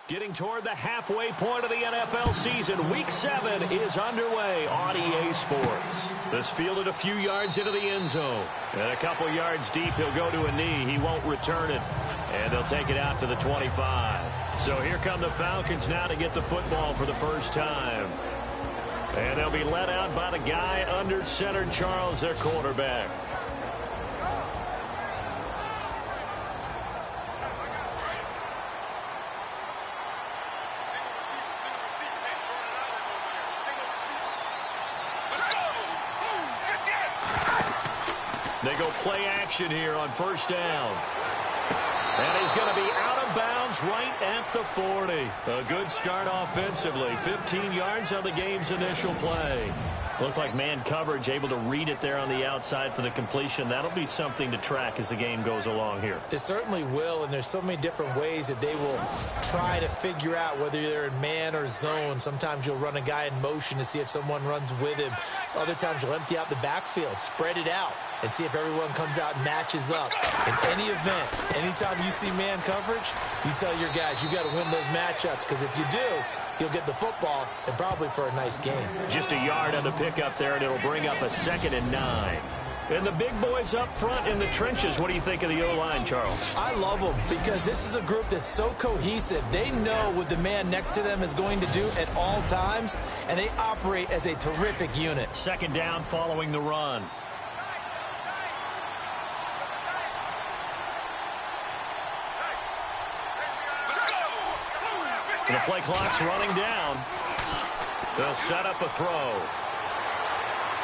Getting toward the halfway point of the NFL season, Week 7 is underway on EA Sports. This fielded a few yards into the end zone. And a couple yards deep, he'll go to a knee. He won't return it. And they'll take it out to the 25. So here come the Falcons now to get the football for the first time. And they'll be led out by the guy under center, Charles, their quarterback. They go play action here on first down. And he's going to be out of bounds right at the 40. A good start offensively. 15 yards on the game's initial play. Looked like man coverage, able to read it there on the outside for the completion. That'll be something to track as the game goes along here. It certainly will, and there's so many different ways that they will try to figure out whether they're in man or zone. Sometimes you'll run a guy in motion to see if someone runs with him. Other times you'll empty out the backfield, spread it out, and see if everyone comes out and matches up. In any event, anytime you see man coverage, you tell your guys you got to win those matchups, because if you do, you'll get the football and probably for a nice game. Just a yard on the pickup there, and it'll bring up a 2nd and 9. And the big boys up front in the trenches. What do you think of the O-line, Charles? I love them because this is a group that's so cohesive. They know what the man next to them is going to do at all times, and they operate as a terrific unit. 2nd down following the run. And the play clock's running down. They'll set up a throw.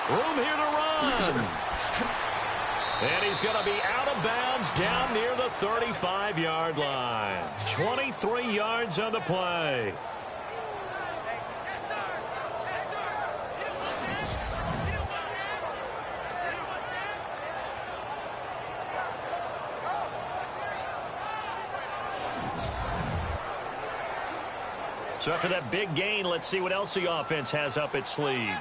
Room here to run. And he's going to be out of bounds down near the 35-yard line. 23 yards on the play. So after that big gain, let's see what else the offense has up its sleeve.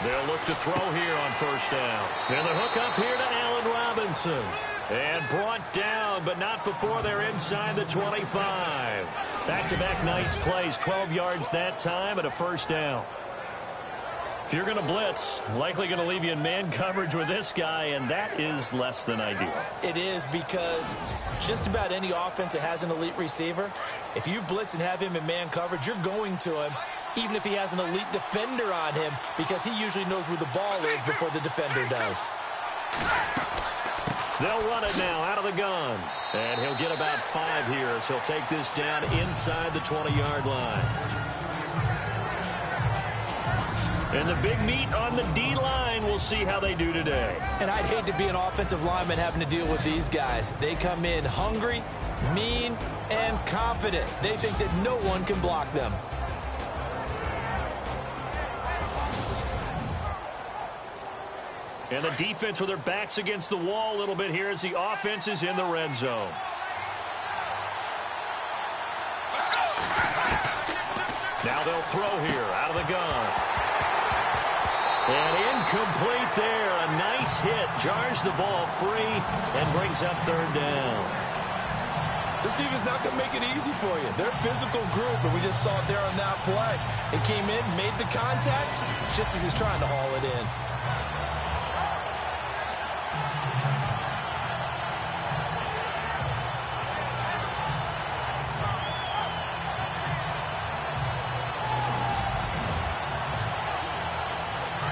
They'll look to throw here on first down. And the hook up here to Allen Robinson. And brought down, but not before they're inside the 25. Back-to-back nice plays, 12 yards that time and a first down. If you're going to blitz, likely going to leave you in man coverage with this guy, and that is less than ideal. It is, because just about any offense that has an elite receiver, if you blitz and have him in man coverage, you're going to him, even if he has an elite defender on him, because he usually knows where the ball is before the defender does. They'll run it now out of the gun. And he'll get about 5 here as he'll take this down inside the 20-yard line. And the big meat on the D-line, we'll see how they do today. And I'd hate to be an offensive lineman having to deal with these guys. They come in hungry, mean, and confident. They think that no one can block them. And the defense with their backs against the wall a little bit here as the offense is in the red zone. Now they'll throw here out of the gun. And incomplete there. A nice hit. Jars the ball free and brings up 3rd down. This team is not going to make it easy for you. They're a physical group, and we just saw it there on that play. It came in, made the contact, just as he's trying to haul it in.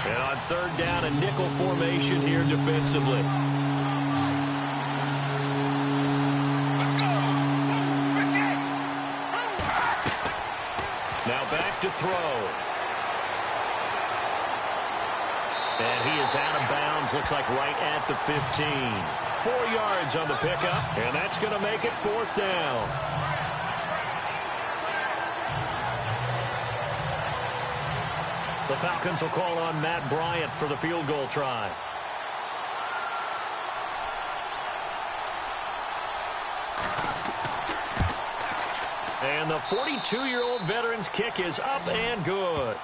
And on 3rd down, a nickel formation here defensively. Now back to throw. And he is out of bounds, looks like right at the 15. 4 yards on the pickup, and that's going to make it 4th down. The Falcons will call on Matt Bryant for the field goal try. And the 42-year-old veteran's kick is up and good.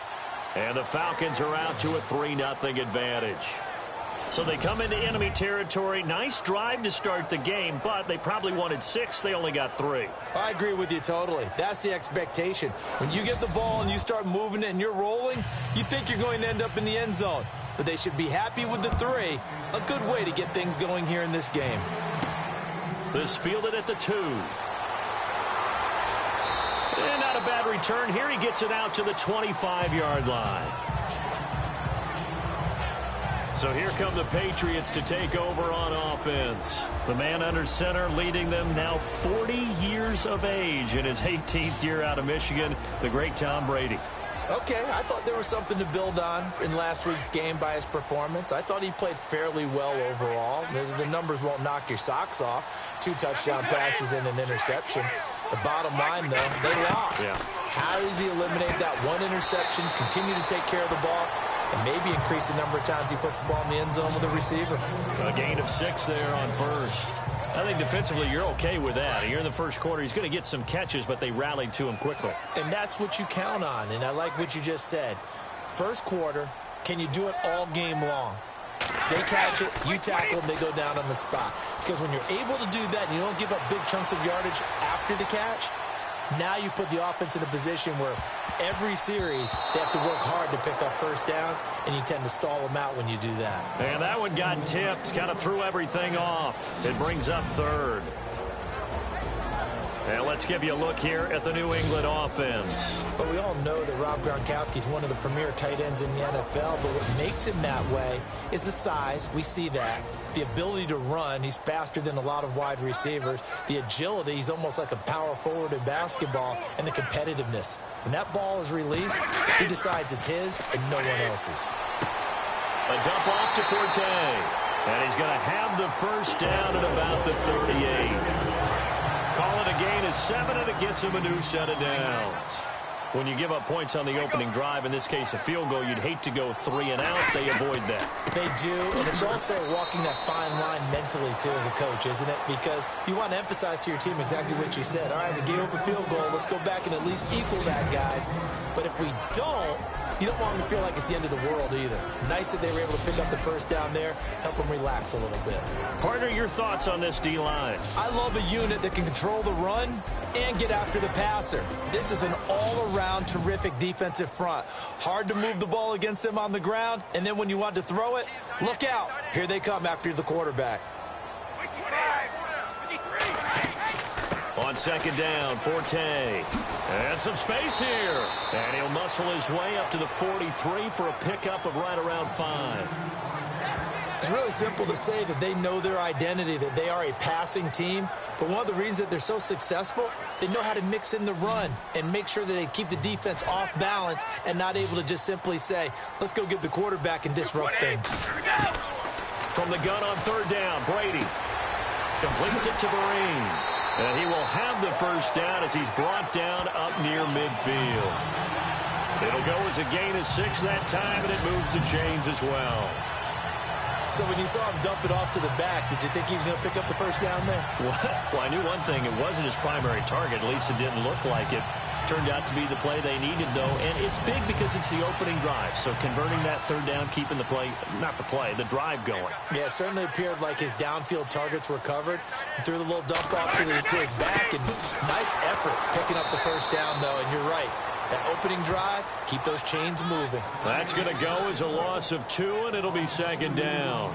And the Falcons are out to a 3-0 advantage. So they come into enemy territory. Nice drive to start the game, but they probably wanted 6. They only got 3. I agree with you totally. That's the expectation. When you get the ball and you start moving it and you're rolling, you think you're going to end up in the end zone. But they should be happy with the 3. A good way to get things going here in this game. This fielded at the 2. And not a bad return here. He gets it out to the 25-yard line. So here come the Patriots to take over on offense. The man under center leading them, now 40 years of age in his 18th year out of Michigan, the great Tom Brady. Okay, I thought there was something to build on in last week's game by his performance. I thought he played fairly well overall. The numbers won't knock your socks off. 2 touchdown passes and an interception. The bottom line, though, they lost. Yeah. How does he eliminate that 1 interception, continue to take care of the ball, and maybe increase the number of times he puts the ball in the end zone with a receiver? A gain of 6 there on first. I think defensively you're okay with that. Here in the first quarter, he's going to get some catches, but they rallied to him quickly. And that's what you count on, and I like what you just said. First quarter, can you do it all game long? They catch it, you tackle them, they go down on the spot. Because when you're able to do that and you don't give up big chunks of yardage after the catch, now you put the offense in a position where every series they have to work hard to pick up first downs, and you tend to stall them out when you do that. And that one got tipped, kind of threw everything off. It brings up 3rd. And let's give you a look here at the New England offense. But we all know that Rob Gronkowski is one of the premier tight ends in the NFL, but what makes him that way is the size. We see that. The ability to run. He's faster than a lot of wide receivers. The agility. He's almost like a power forward in basketball. And the competitiveness. When that ball is released, he decides it's his and no one else's. A dump off to Forte. And he's going to have the first down at about the 38. Call it a gain of 7, and it gets him a new set of downs. When you give up points on the opening drive, in this case a field goal, you'd hate to go 3 and out. They avoid that. They do, and it's also walking that fine line mentally, too, as a coach, isn't it? Because you want to emphasize to your team exactly what you said. All right, we gave up a field goal. Let's go back and at least equal that, guys. But if we don't, you don't want them to feel like it's the end of the world either. Nice that they were able to pick up the first down there, help them relax a little bit. Partner, your thoughts on this D-line? I love a unit that can control the run and get after the passer. This is an all-around terrific defensive front. Hard to move the ball against them on the ground, and then when you want to throw it, look out. Here they come after the quarterback. On second down, Forte. And some space here. And he'll muscle his way up to the 43 for a pickup of right around 5. It's really simple to say that they know their identity, that they are a passing team. But one of the reasons that they're so successful, they know how to mix in the run and make sure that they keep the defense off balance and not able to just simply say, let's go get the quarterback and disrupt things. From the gun on third down, Brady completes it to Vereen. And he will have the first down as he's brought down up near midfield. It'll go as a gain of 6 that time, and it moves the chains as well. So when you saw him dump it off to the back, did you think he was going to pick up the first down there? Well, I knew one thing. It wasn't his primary target. At least it didn't look like it. Turned out to be the play they needed, though. And it's big because it's the opening drive. So converting that third down, keeping the play, not the play, the drive going. Yeah, it certainly appeared like his downfield targets were covered. He threw the little dump off to his back, and nice effort picking up the first down, though. And you're right. That opening drive, keep those chains moving. That's going to go as a loss of 2, and it'll be second down.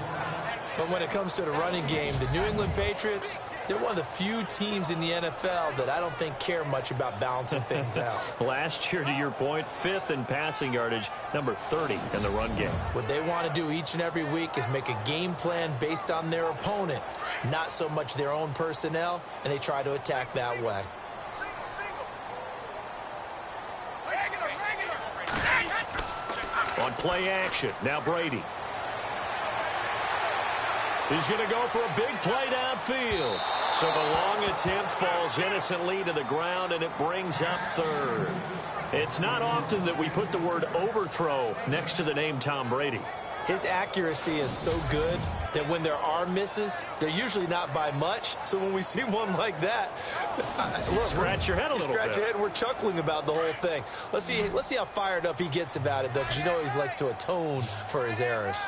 But when it comes to the running game, the New England Patriots, they're one of the few teams in the NFL that I don't think care much about balancing things out. Last year, to your point, 5th in passing yardage, number 30 in the run game. What they want to do each and every week is make a game plan based on their opponent, not so much their own personnel, and they try to attack that way. On play action, now Brady. He's going to go for a big play downfield. So the long attempt falls innocently to the ground, and it brings up 3rd. It's not often that we put the word overthrow next to the name Tom Brady. His accuracy is so good that when there are misses, they're usually not by much. So when we see one like that, look, scratch your head a little bit. Scratch your head. We're chuckling about the whole thing. Let's see how fired up he gets about it, though, because you know he likes to atone for his errors.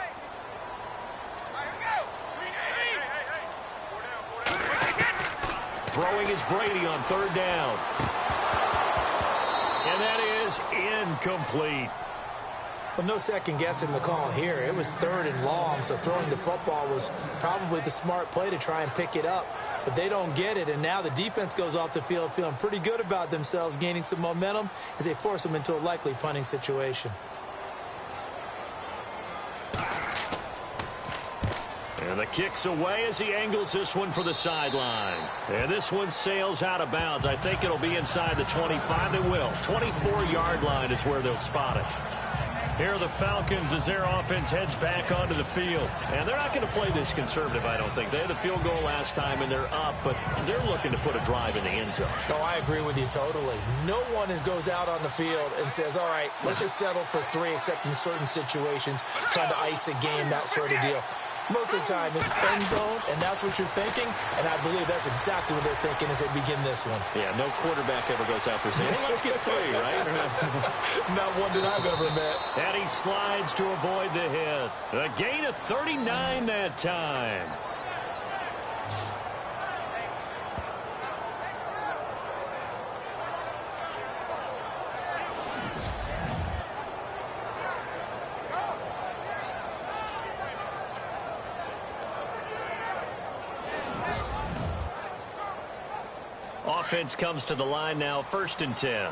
Throwing is Brady on third down. And that is incomplete. Well, no second guessing the call here. It was third and long, so throwing the football was probably the smart play to try and pick it up. But they don't get it, and now the defense goes off the field feeling pretty good about themselves, gaining some momentum as they force them into a likely punting situation. And the kick's away as he angles this one for the sideline. And this one sails out of bounds. I think it'll be inside the 25. They will. 24-yard line is where they'll spot it. Here are the Falcons as their offense heads back onto the field. And they're not going to play this conservative, I don't think. They had the field goal last time, and they're up, but they're looking to put a drive in the end zone. Oh, I agree with you totally. No one goes out on the field and says, all right, let's just settle for 3, except in certain situations, trying to ice a game, that sort of deal. Most of the time, it's end zone, and that's what you're thinking, and I believe that's exactly what they're thinking as they begin this one. Yeah, no quarterback ever goes out there saying, hey, let's get 3, right? Not one that I've ever met. And he slides to avoid the hit. A gain of 39 that time. Offense comes to the line now, 1st and 10.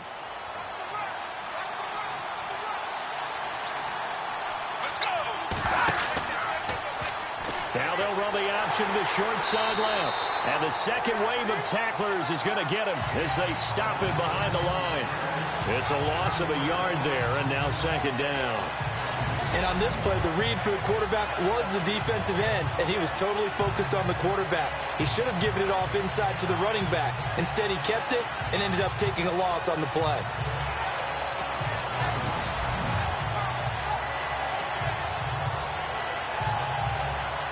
Now they'll run the option to the short side left. And the second wave of tacklers is going to get him as they stop him behind the line. It's a loss of a yard there, and now 2nd down. And on this play, the read for the quarterback was the defensive end, and he was totally focused on the quarterback. He should have given it off inside to the running back. Instead, he kept it and ended up taking a loss on the play.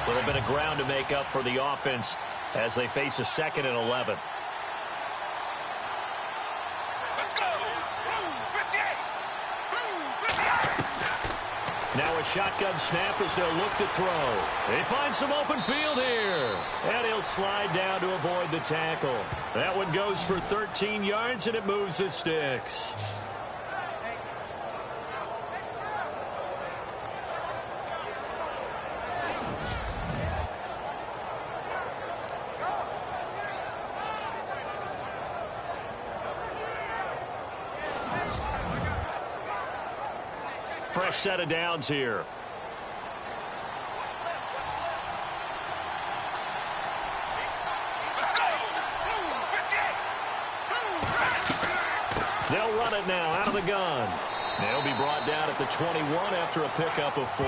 A little bit of ground to make up for the offense as they face a 2nd and 11. Now a shotgun snap as they'll look to throw. They find some open field here. And he'll slide down to avoid the tackle. That one goes for 13 yards, and it moves the sticks. Fresh set of downs here. They'll run it now out of the gun. They'll be brought down at the 21 after a pickup of 4.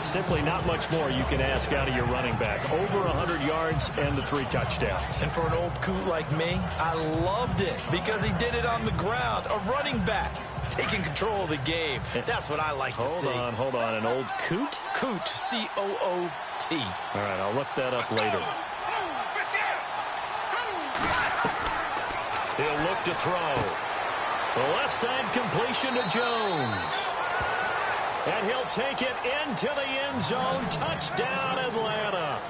Simply not much more you can ask out of your running back. Over 100 yards and the 3 touchdowns. And for an old coot like me, I loved it because he did it on the ground. A running back taking control of the game. That's what I like to see. Hold on. An old coot? Coot, C-O-O-T. All right, I'll look that up later. He'll look to throw. The left side completion to Jones. And he'll take it into the end zone. Touchdown, Atlanta.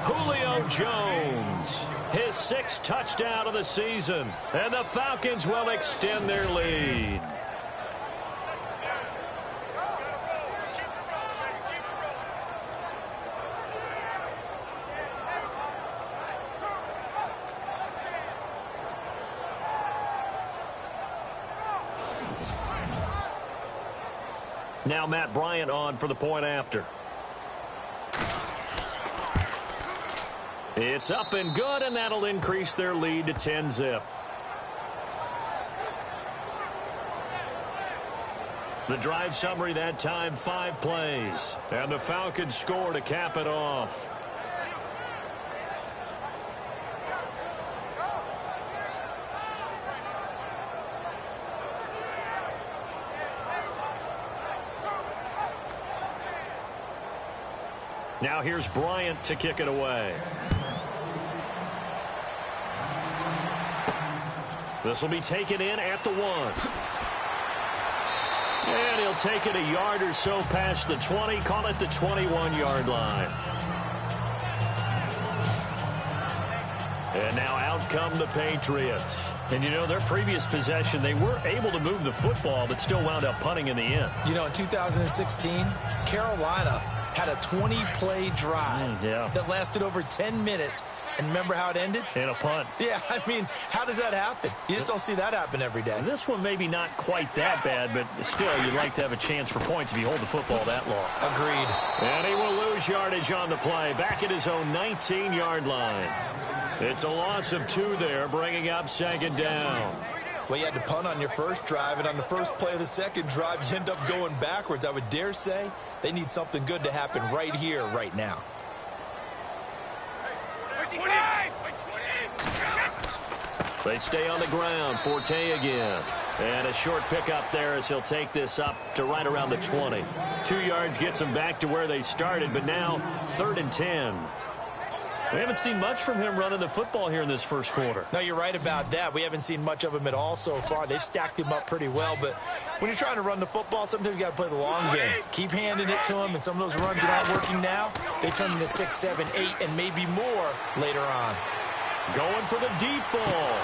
Julio Jones, his 6th touchdown of the season. And the Falcons will extend their lead. Now Matt Bryant on for the point after. It's up and good, and that'll increase their lead to 10-zip. The drive summary that time, 5 plays. And the Falcons score to cap it off. Now here's Bryant to kick it away. This will be taken in at the 1. And he'll take it a yard or so past the 20, call it the 21-yard line. And now out come the Patriots. And, you know, their previous possession, they were able to move the football, but still wound up punting in the end. You know, in 2016, Carolina had a 20-play drive that lasted over 10 minutes. And remember how it ended? In a punt. Yeah, I mean, how does that happen? You just don't see that happen every day. And this one maybe not quite that bad, but still, you'd like to have a chance for points if you hold the football that long. Agreed. And he will lose yardage on the play, back at his own 19-yard line. It's a loss of 2 there, bringing up second down. Well, you had to punt on your first drive, and on the first play of the second drive, you end up going backwards. I would dare say they need something good to happen right here, right now. They stay on the ground. Forte again. And a short pickup there as he'll take this up to right around the 20. 2 yards gets them back to where they started, but now 3rd and 10. We haven't seen much from him running the football here in this first quarter. No, you're right about that. We haven't seen much of him at all so far. They've stacked him up pretty well, but when you're trying to run the football, sometimes you got to play the long game. Keep handing it to him, and some of those runs that aren't working now, they turn into 6, 7, 8, and maybe more later on. Going for the deep ball.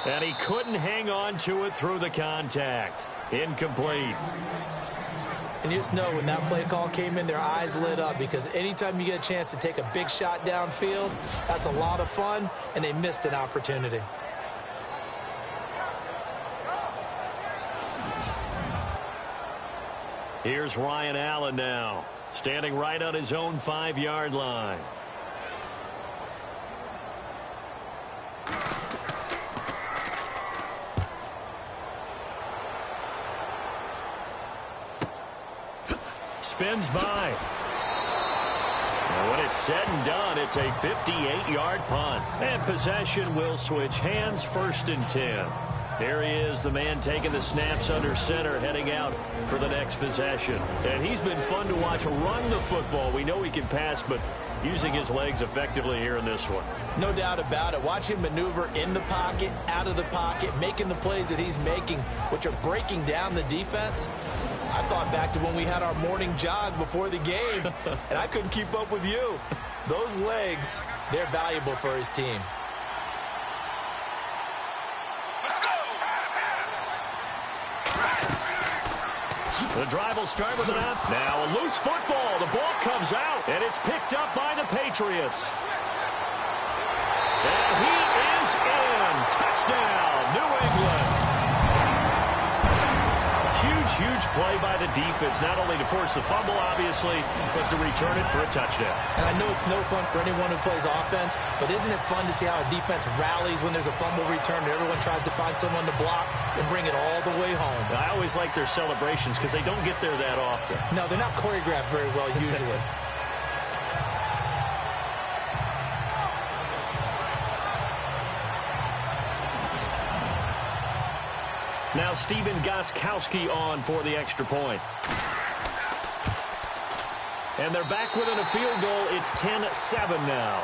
And he couldn't hang on to it through the contact. Incomplete. And you just know when that play call came in, their eyes lit up, because anytime you get a chance to take a big shot downfield, that's a lot of fun, and they missed an opportunity. Here's Ryan Allen now, standing right on his own 5-yard line. Spins by. And when it's said and done, it's a 58-yard punt. And possession will switch hands, 1st and 10. There he is, the man taking the snaps under center, heading out for the next possession. And he's been fun to watch run the football. We know he can pass, but using his legs effectively here in this one. No doubt about it. Watch him maneuver in the pocket, out of the pocket, making the plays that he's making, which are breaking down the defense. I thought back to when we had our morning jog before the game, and I couldn't keep up with you. Those legs, they're valuable for his team. The drive will start with an up. Now a loose football. The ball comes out, and it's picked up by the Patriots. And he is in. Touchdown, New England. Huge play by the defense, not only to force the fumble, obviously, but to return it for a touchdown. And I know it's no fun for anyone who plays offense, but isn't it fun to see how a defense rallies when there's a fumble return and everyone tries to find someone to block and bring it all the way home? I always like their celebrations because they don't get there that often. No, they're not choreographed very well usually. Now Steven Gostkowski on for the extra point. And they're back within a field goal. It's 10-7 now.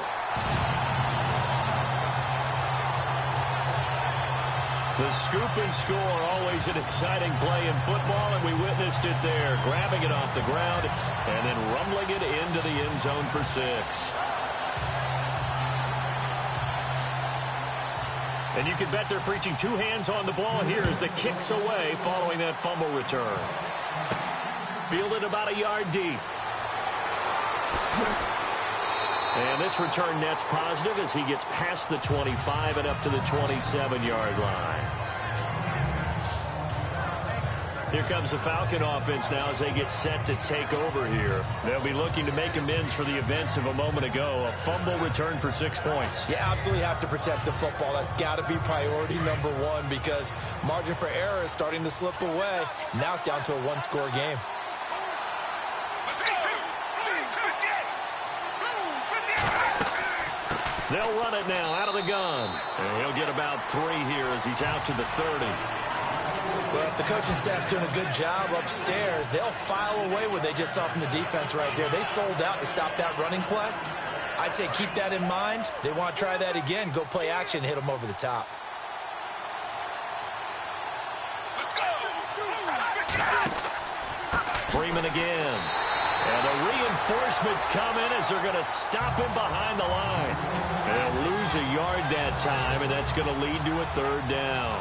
The scoop and score, always an exciting play in football, and we witnessed it there. Grabbing it off the ground and then rumbling it into the end zone for 6. And you can bet they're preaching 2 hands on the ball here as the kick's away following that fumble return. Fielded about a yard deep. And this return net's positive as he gets past the 25 and up to the 27-yard line. Here comes the Falcon offense now as they get set to take over here. They'll be looking to make amends for the events of a moment ago. A fumble return for 6 points. You absolutely have to protect the football. That's got to be priority number 1 because margin for error is starting to slip away. Now it's down to a 1-score game. They'll run it now out of the gun. And he'll get about 3 here as he's out to the 30. Well, if the coaching staff's doing a good job upstairs, they'll file away what they just saw from the defense right there. They sold out to stop that running play. I'd say keep that in mind. They want to try that again. Go play action, hit them over the top. Let's go. Freeman again. And a Reinforcements coming as they're going to stop him behind the line. They'll lose a yard that time, and that's going to lead to a third down.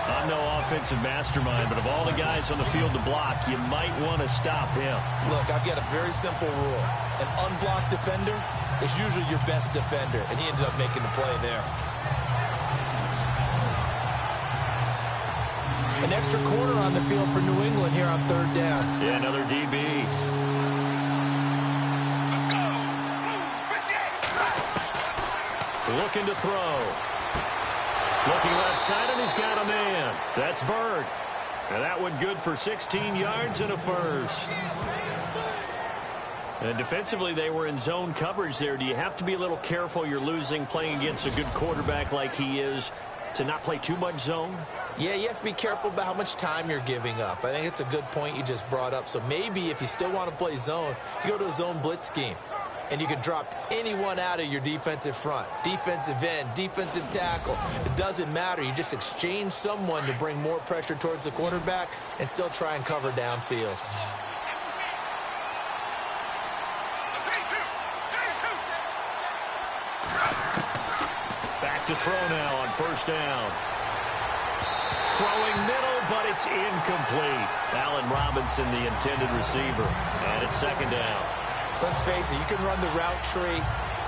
I'm no offensive mastermind, but of all the guys on the field to block, you might want to stop him. Look, I've got a very simple rule. An unblocked defender is usually your best defender, and he ended up making the play there. An extra quarter on the field for New England here on third down. Yeah, another DB. Let's go. Looking to throw. Looking left side, and he's got a man. That's Bird. And that one good for 16 yards and a first. And defensively, they were in zone coverage there. Do you have to be a little careful you're losing playing against a good quarterback like he is to not play too much zone? Yeah, you have to be careful about how much time you're giving up. I think it's a good point you just brought up. So maybe if you still want to play zone, you go to a zone blitz scheme. And you can drop anyone out of your defensive front. Defensive end, defensive tackle. It doesn't matter. You just exchange someone to bring more pressure towards the quarterback and still try and cover downfield. Back to throw now on first down. Throwing middle, but it's incomplete. Allen Robinson, the intended receiver. And it's second down. Let's face it, you can run the route tree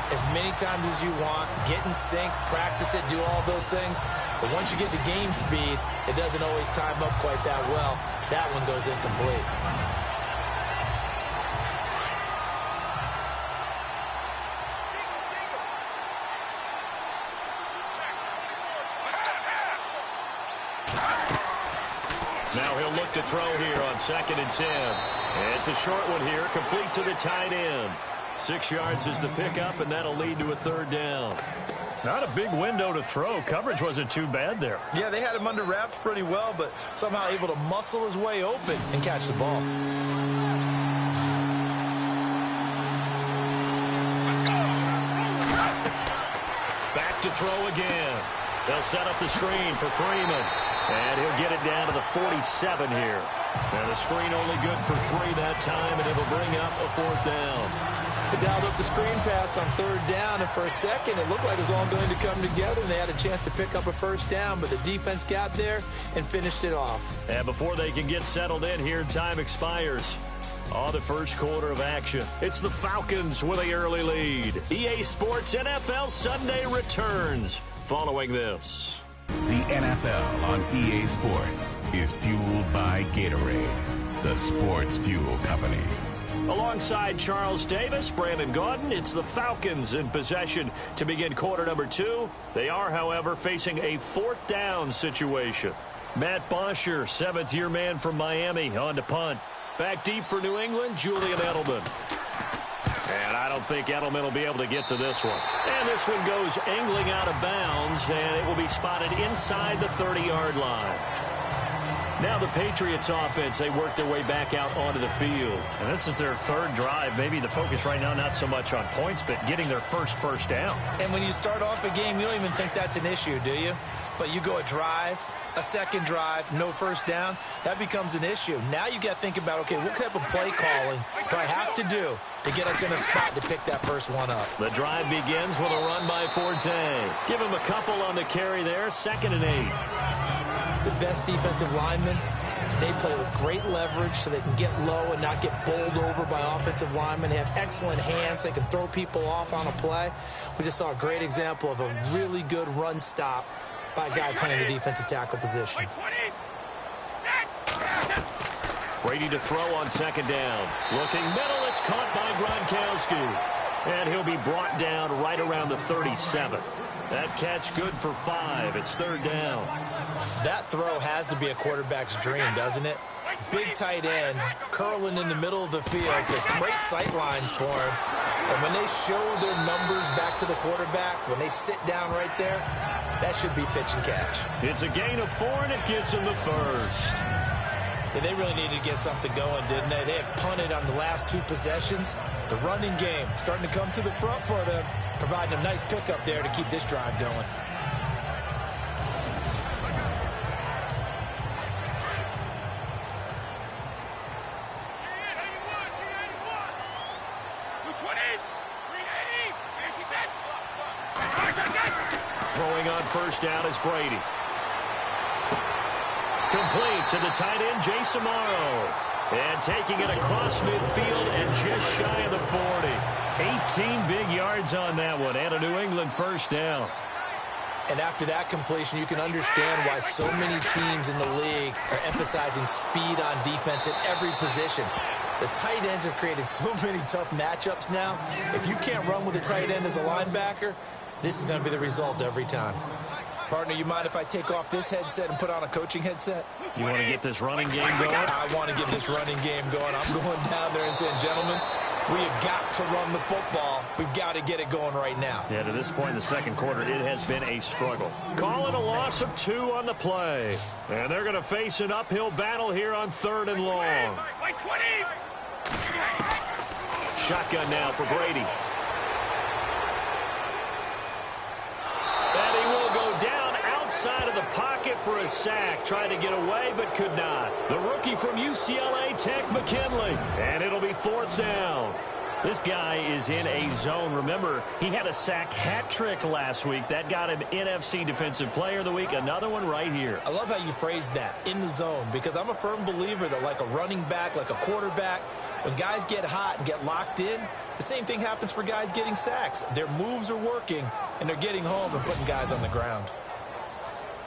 as many times as you want, get in sync, practice it, do all those things. But once you get to game speed, it doesn't always time up quite that well. That one goes incomplete. Now he'll look to throw here on 2nd and 10. And it's a short one here, complete to the tight end. 6 yards is the pickup, and that'll lead to a third down. Not a big window to throw. Coverage wasn't too bad there. Yeah, they had him under wraps pretty well, but somehow able to muscle his way open and catch the ball. Back to throw again. They'll set up the screen for Freeman. And he'll get it down to the 47 here. And the screen only good for 3 that time, and it'll bring up a fourth down. They dialed up the screen pass on third down, and for a second it looked like it was all going to come together, and they had a chance to pick up a first down, but the defense got there and finished it off. And before they can get settled in here, time expires. On the first quarter of action, it's the Falcons with the early lead. EA Sports NFL Sunday returns following this. The NFL on EA Sports is fueled by Gatorade, the sports fuel company. Alongside Charles Davis, Brandon Gaudin, it's the Falcons in possession to begin quarter number 2. They are, however, facing a fourth down situation. Matt Bosher, 7th-year man from Miami, on to punt. Back deep for New England, Julian Edelman. And I don't think Edelman will be able to get to this one. And this one goes angling out of bounds, and it will be spotted inside the 30-yard line. Now the Patriots offense, they work their way back out onto the field. And this is their third drive. Maybe the focus right now not so much on points, but getting their first down. And when you start off a game, you don't even think that's an issue, do you? But you go a drive, a second drive, no first down, that becomes an issue. Now you got to think about, okay, what type of play calling do I have to do to get us in a spot to pick that first one up? The drive begins with a run by Forte. Give him a couple on the carry there, 2nd and 8. The best defensive linemen, they play with great leverage so they can get low and not get bowled over by offensive linemen. They have excellent hands. They can throw people off on a play. We just saw a great example of a really good run stop by a guy playing the defensive tackle position. Brady to throw on 2nd down. Looking middle, it's caught by Gronkowski. And he'll be brought down right around the 37. That catch good for 5. It's 3rd down. That throw has to be a quarterback's dream, doesn't it? Big tight end, curling in the middle of the field. Just great sight lines for him. And when they show their numbers back to the quarterback, when they sit down right there, that should be pitch and catch. It's a gain of 4, and it gets him the first. Yeah, they really needed to get something going, didn't they? They had punted on the last 2 possessions. The running game starting to come to the front for them, providing a nice pickup there to keep this drive going. Throwing on first down is Brady. Complete to the tight end, Jason Morrow. And taking it across midfield and just shy of the 40. 18 big yards on that one and a New England first down. And after that completion, you can understand why so many teams in the league are emphasizing speed on defense at every position. The tight ends have created so many tough matchups now. If you can't run with a tight end as a linebacker, this is going to be the result every time. Partner, you mind if I take off this headset and put on a coaching headset? You want to get this running game going? I want to get this running game going. I'm going down there and saying, gentlemen, we have got to run the football. We've got to get it going right now. Yeah, to this point in the second quarter, it has been a struggle. Call it a loss of 2 on the play. And they're going to face an uphill battle here on 3rd and long. Shotgun now for Brady. And he will go down outside of the pocket for a sack. Tried to get away, but could not. The rookie from UCLA Tech, McKinley. And it'll be 4th down. This guy is in a zone. Remember, he had a sack hat trick last week. That got him NFC Defensive Player of the Week. Another one right here. I love how you phrased that, in the zone, because I'm a firm believer that like a running back, like a quarterback, when guys get hot and get locked in, the same thing happens for guys getting sacks. Their moves are working, and they're getting home and putting guys on the ground.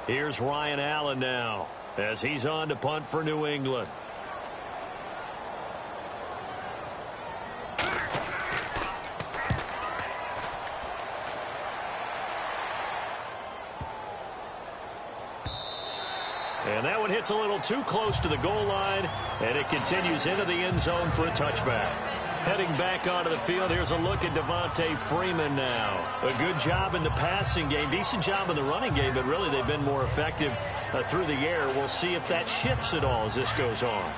Here's Ryan Allen now as he's on to punt for New England. And that one hits a little too close to the goal line, and it continues into the end zone for a touchback. Heading back onto the field, here's a look at Devontae Freeman now. A good job in the passing game, decent job in the running game, but really they've been more effective through the air. We'll see if that shifts at all as this goes on.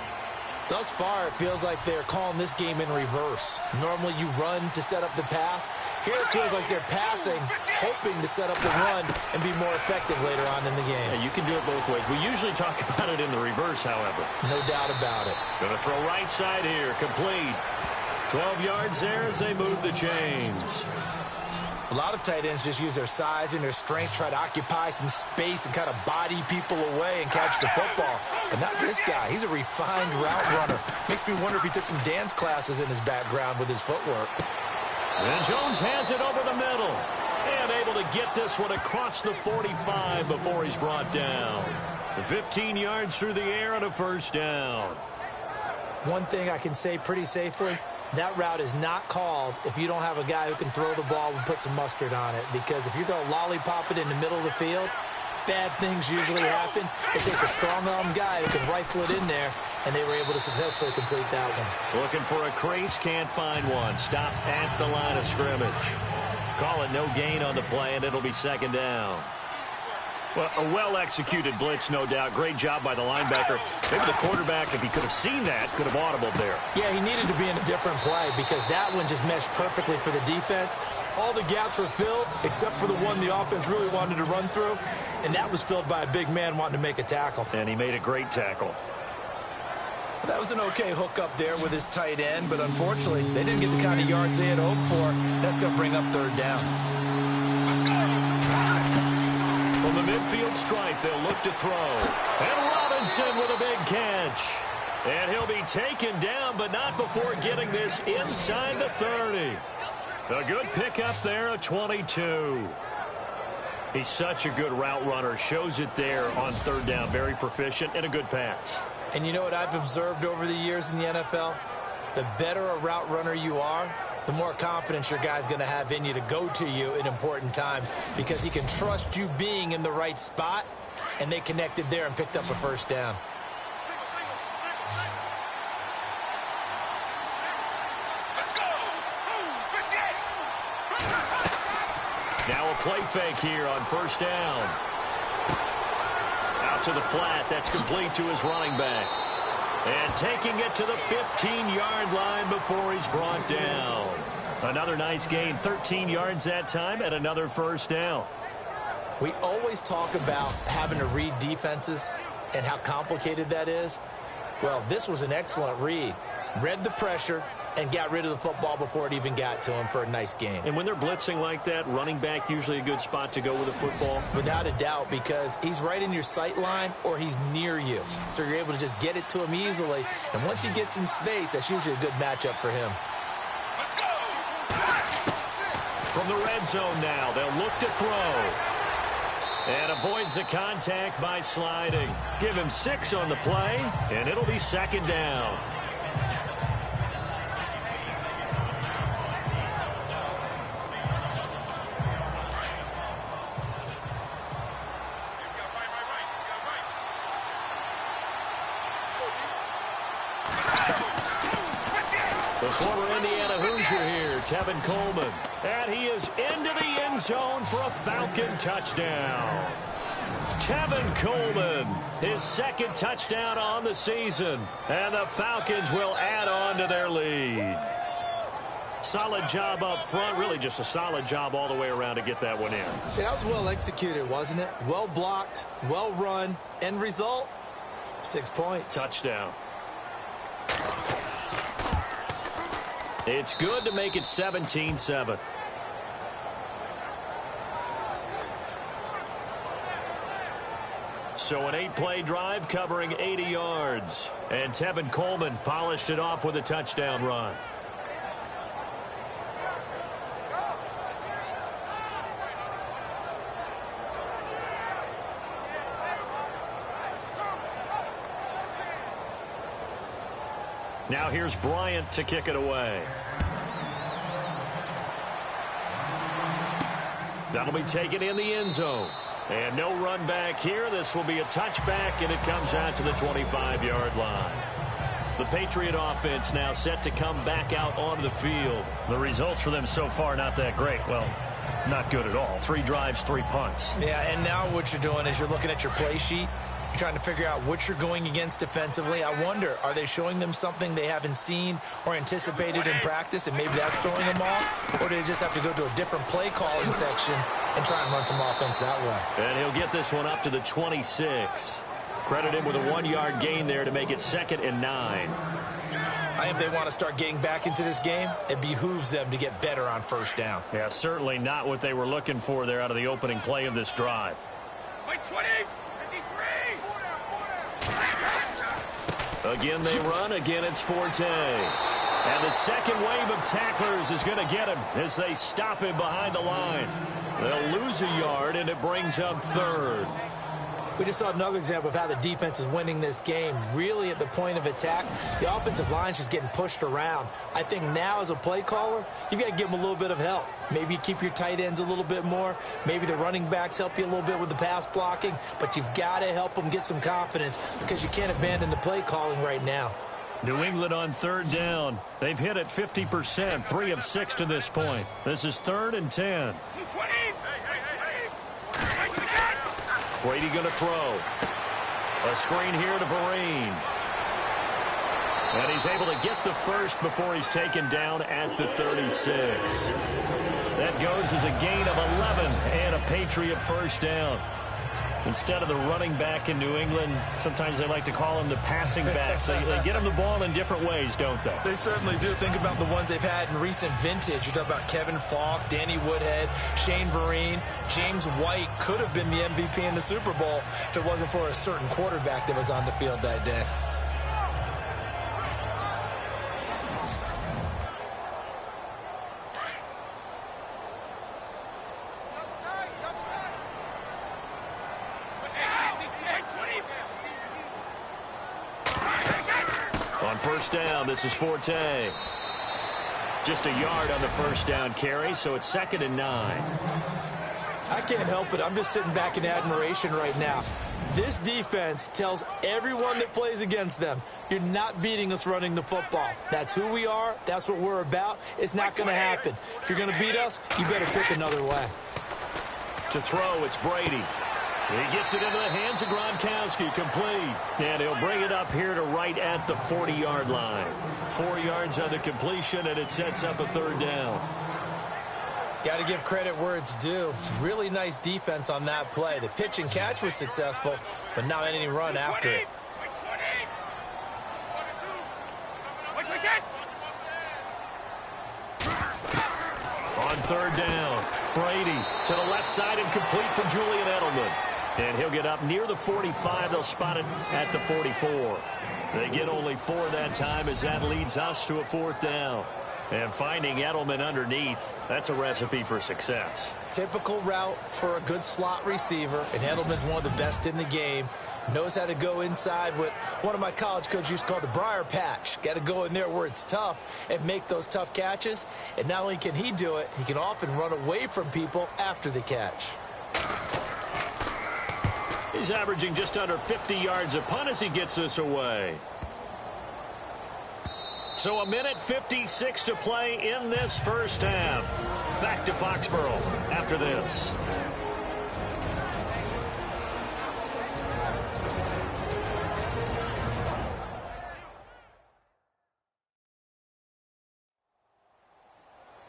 Thus far, it feels like they're calling this game in reverse. Normally you run to set up the pass. Here it feels like they're passing, hoping to set up the run and be more effective later on in the game. Yeah, you can do it both ways. We usually talk about it in the reverse, however. No doubt about it. Going to throw right side here, complete. 12 yards there as they move the chains. A lot of tight ends just use their size and their strength, try to occupy some space and kind of body people away and catch the football. But not this guy. He's a refined route runner. Makes me wonder if he took some dance classes in his background with his footwork. And Jones has it over the middle. And able to get this one across the 45 before he's brought down. 15 yards through the air and a first down. One thing I can say pretty safely, that route is not called if you don't have a guy who can throw the ball and put some mustard on it. Because if you're going to lollipop it in the middle of the field, bad things usually happen. It takes a strong-arm guy who can rifle it in there, and they were able to successfully complete that one. Looking for a crease, can't find one. Stopped at the line of scrimmage. Call it no gain on the play, and it'll be 2nd down. Well, a well-executed blitz, no doubt. Great job by the linebacker. Maybe the quarterback, if he could have seen that, could have audibled there. Yeah, he needed to be in a different play because that one just meshed perfectly for the defense. All the gaps were filled except for the one the offense really wanted to run through, and that was filled by a big man wanting to make a tackle. And he made a great tackle. That was an okay hook up there with his tight end, but unfortunately, they didn't get the kind of yards they had hoped for. That's going to bring up 3rd down. From the midfield stripe, they'll look to throw. And Robinson with a big catch. And he'll be taken down, but not before getting this inside the 30. A good pickup there, a 22. He's such a good route runner. Shows it there on 3rd down. Very proficient and a good pass. And you know what I've observed over the years in the NFL? The better a route runner you are, the more confidence your guy's going to have in you to go to you in important times because he can trust you being in the right spot, and they connected there and picked up a first down. Now a play fake here on 1st down. Out to the flat. That's complete to his running back. And taking it to the 15-yard line before he's brought down. Another nice gain, 13 yards that time, and another first down. We always talk about having to read defenses and how complicated that is. Well, this was an excellent read. Read the pressure, and got rid of the football before it even got to him for a nice game. And when they're blitzing like that, running back usually a good spot to go with the football? Without a doubt, because he's right in your sight line or he's near you. So you're able to just get it to him easily. And once he gets in space, that's usually a good matchup for him. From the red zone now, they'll look to throw. And avoids the contact by sliding. Give him 6 on the play, and it'll be second down. The former Indiana Hoosier here, Tevin Coleman. And he is into the end zone for a Falcon touchdown. Tevin Coleman, his second touchdown on the season. And the Falcons will add on to their lead. Solid job up front. Really just a solid job all the way around to get that one in. Yeah, that was well executed, wasn't it? Well blocked, well run. End result, 6 points. Touchdown. It's good to make it 17-7. So an 8-play drive covering 80 yards. And Tevin Coleman polished it off with a touchdown run. Now here's Bryant to kick it away. That'll be taken in the end zone. And no run back here. This will be a touchback, and it comes out to the 25-yard line. The Patriot offense now set to come back out onto the field. The results for them so far not that great. Well, not good at all. 3 drives, 3 punts. Yeah, and now what you're doing is you're looking at your play sheet. You're trying to figure out what you're going against defensively. I wonder, are they showing them something they haven't seen or anticipated in practice, and maybe that's throwing them off? Or do they just have to go to a different play calling section and try and run some offense that way? And he'll get this one up to the 26. Credit him with a 1-yard gain there to make it 2nd and 9. I think if they want to start getting back into this game, it behooves them to get better on first down. Yeah, certainly not what they were looking for there out of the opening play of this drive. 20. Again they run. Again it's Forte. And the second wave of tacklers is going to get him as they stop him behind the line. They'll lose a yard, and it brings up 3rd. We just saw another example of how the defense is winning this game. Really at the point of attack, the offensive line's just getting pushed around. I think now as a play caller, you've got to give them a little bit of help. Maybe you keep your tight ends a little bit more. Maybe the running backs help you a little bit with the pass blocking. But you've got to help them get some confidence because you can't abandon the play calling right now. New England on 3rd down. They've hit it 50%, 3 of 6 to this point. This is 3rd and 10. Brady going to throw. A screen here to Vereen. And he's able to get the first before he's taken down at the 36. That goes as a gain of 11 and a Patriot first down. Instead of the running back in New England, sometimes they like to call them the passing backs. They get them the ball in different ways, don't they? They certainly do. Think about the ones they've had in recent vintage. You talk about Kevin Falk, Danny Woodhead, Shane Vereen. James White could have been the MVP in the Super Bowl if it wasn't for a certain quarterback that was on the field that day. On first down, this is Forte. Just a yard on the first down carry, so it's 2nd and 9. I can't help it. I'm just sitting back in admiration right now. This defense tells everyone that plays against them, you're not beating us running the football. That's who we are. That's what we're about. It's not going to happen. If you're going to beat us, you better pick another way. To throw, it's Brady. He gets it into the hands of Gronkowski, complete. And he'll bring it up here to right at the 40-yard line. 4 yards on the completion, and it sets up a 3rd down. Got to give credit where it's due. Really nice defense on that play. The pitch and catch was successful, but not any run after it. On third down, Brady to the left side and complete for Julian Edelman. And he'll get up near the 45. They'll spot it at the 44. They get only 4 that time as that leads us to a 4th down. And finding Edelman underneath, that's a recipe for success. Typical route for a good slot receiver, and Edelman's one of the best in the game. Knows how to go inside what one of my college coaches used to call the briar patch. Got to go in there where it's tough and make those tough catches. And not only can he do it, he can often run away from people after the catch. He's averaging just under 50 yards a punt as he gets this away. So a minute 56 to play in this first half. Back to Foxborough after this.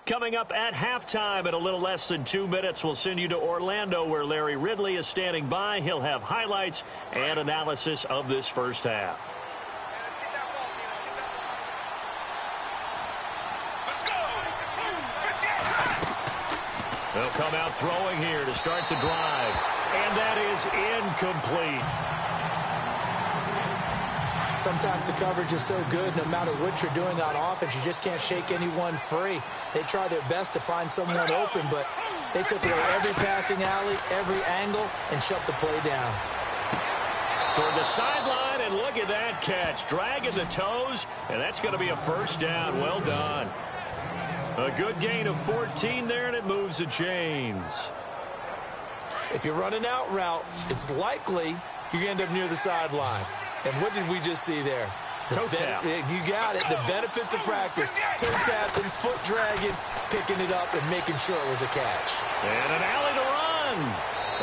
Coming up at halftime in a little less than 2 minutes, we'll send you to Orlando where Larry Ridley is standing by. He'll have highlights and analysis of this first half. They'll come out throwing here to start the drive. And that is incomplete. Sometimes the coverage is so good, no matter what you're doing on offense, you just can't shake anyone free. They try their best to find someone open, but they took away every passing alley, every angle, and shut the play down. Toward the sideline, and look at that catch. Dragging the toes, and that's going to be a first down. Well done. A good gain of 14 there, and it moves the chains. If you're running out route, it's likely you're going to end up near the sideline. And what did we just see there? Toe tap. You got it. The benefits of practice. Toe tapping, foot dragging, picking it up, and making sure it was a catch. And an alley to run.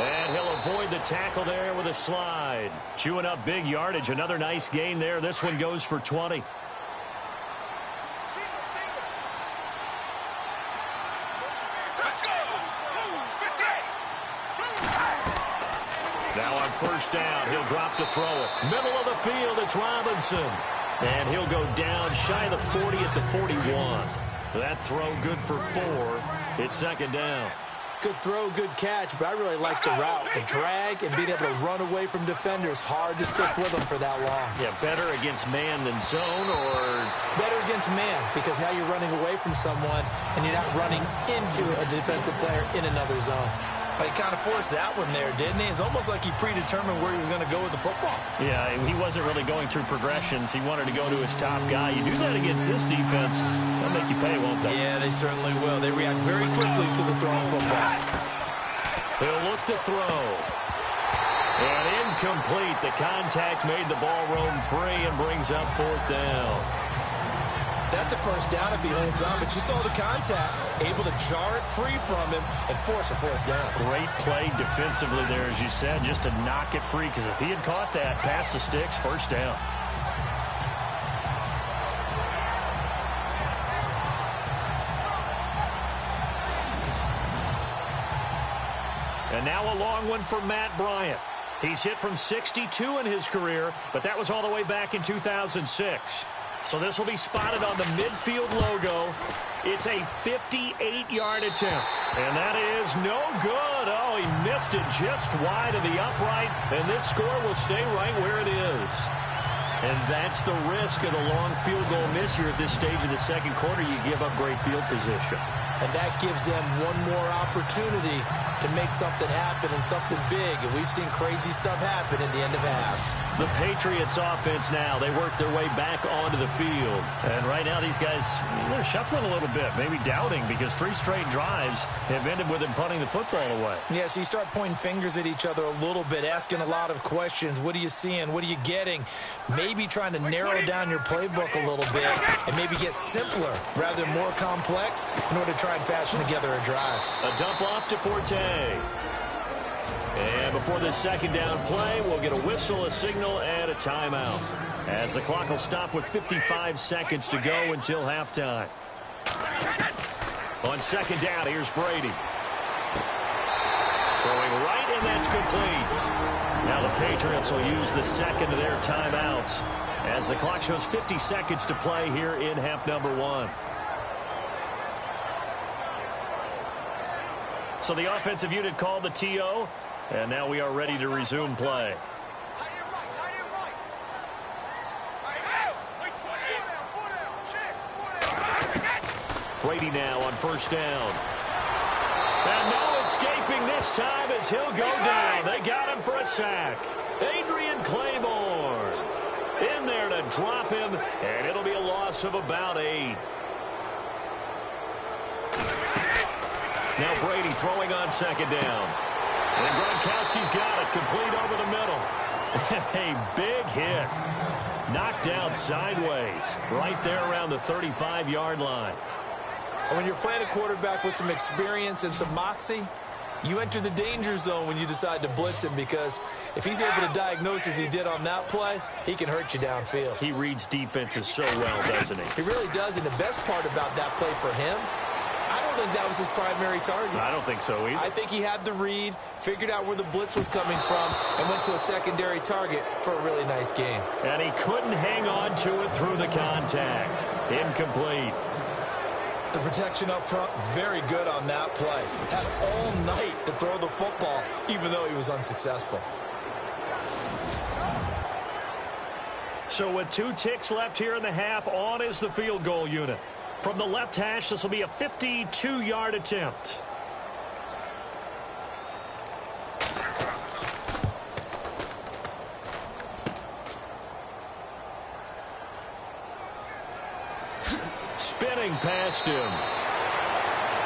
And he'll avoid the tackle there with a slide. Chewing up big yardage. Another nice gain there. This one goes for 20. Now on first down, he'll drop to throw it. Middle of the field, it's Robinson. And he'll go down shy of the 40 at the 41. That throw good for 4. It's second down. Good throw, good catch, but I really like the route. The drag and being able to run away from defenders. Hard to stick with them for that long. Yeah, better against man than zone, or? Better against man, because now you're running away from someone and you're not running into a defensive player in another zone. He kind of forced that one there, didn't he? It's almost like he predetermined where he was going to go with the football. Yeah, he wasn't really going through progressions. He wanted to go to his top guy. You do that against this defense, they'll make you pay, won't they? Yeah, they certainly will. They react very quickly to the thrown football. He'll look to throw. And incomplete. The contact made the ball roam free and brings up 4th down. That's a first down if he holds on, but you saw the contact. Able to jar it free from him and force a 4th down. Great play defensively there, as you said, just to knock it free, because if he had caught that, past the sticks, first down. And now a long one for Matt Bryant. He's hit from 62 in his career, but that was all the way back in 2006. So this will be spotted on the midfield logo. It's a 58-yard attempt. And that is no good. Oh, he missed it just wide of the upright. And this score will stay right where it is. And that's the risk of the long field goal miss here at this stage of the second quarter. You give up great field position. And that gives them one more opportunity to make something happen and something big. And we've seen crazy stuff happen at the end of halves. The Patriots offense now, they work their way back onto the field. And right now these guys, they're shuffling a little bit, maybe doubting, because 3 straight drives have ended with them punting the football away. Yeah, so you start pointing fingers at each other a little bit, asking a lot of questions. What are you seeing? What are you getting? Maybe trying to narrow down your playbook a little bit and maybe get simpler rather than more complex in order to try and fashion together a drive. A dump off to Forte. And before this second down play, we'll get a whistle, a signal, and a timeout, as the clock will stop with 55 seconds to go until halftime. On second down, here's Brady. Throwing right, and that's complete. Now the Patriots will use the second of their timeouts, as the clock shows 50 seconds to play here in half number 1. So the offensive unit called the TO, and now we are ready to resume play. Brady now on first down. And no escaping this time as he'll go down. They got him for a sack. Adrian Claiborne in there to drop him, and it'll be a loss of about 8. Now Brady throwing on second down. And Gronkowski's got it, complete over the middle. A big hit. Knocked down sideways right there around the 35-yard line. When you're playing a quarterback with some experience and some moxie, you enter the danger zone when you decide to blitz him, because if he's able to diagnose as he did on that play, he can hurt you downfield. He reads defenses so well, doesn't he? He really does, and the best part about that play for him, I don't think that was his primary target. I don't think so either. I think he had the read, figured out where the blitz was coming from, and went to a secondary target for a really nice gain. And he couldn't hang on to it through the contact. Incomplete. The protection up front, very good on that play. Had all night to throw the football, even though he was unsuccessful. So with 2 ticks left here in the half, on is the field goal unit. From the left hash, this will be a 52-yard attempt. Spinning past him.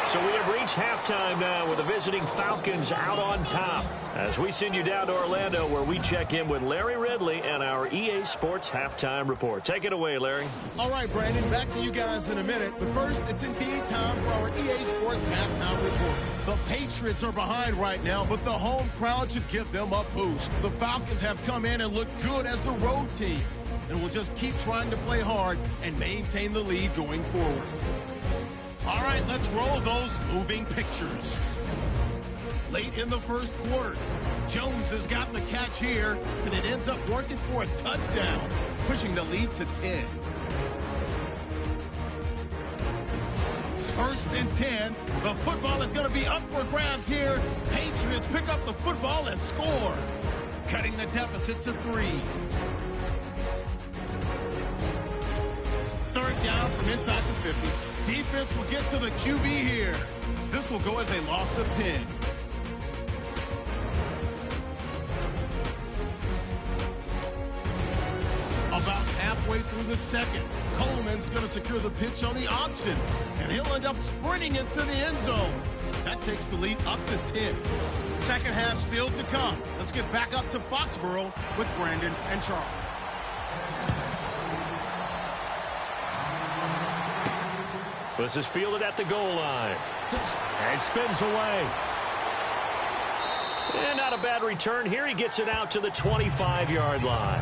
So we have reached halftime now with the visiting Falcons out on top. As we send you down to Orlando, where we check in with Larry Ridley and our EA Sports Halftime Report. Take it away, Larry. All right, Brandon, back to you guys in a minute. But first, it's indeed time for our EA Sports Halftime Report. The Patriots are behind right now, but the home crowd should give them a boost. The Falcons have come in and looked good as the road team, and will just keep trying to play hard and maintain the lead going forward. All right, let's roll those moving pictures. Late in the first quarter, Jones has got the catch here, and it ends up working for a touchdown, pushing the lead to 10. First and 10. The football is going to be up for grabs here. Patriots pick up the football and score, cutting the deficit to 3. Third down from inside the 50. Defense will get to the QB here. This will go as a loss of 10. About halfway through the second, Coleman's going to secure the pitch on the option, and he'll end up sprinting into the end zone. That takes the lead up to 10. Second half still to come. Let's get back up to Foxborough with Brandon and Charles. This is fielded at the goal line. And spins away. And not a bad return here. He gets it out to the 25-yard line.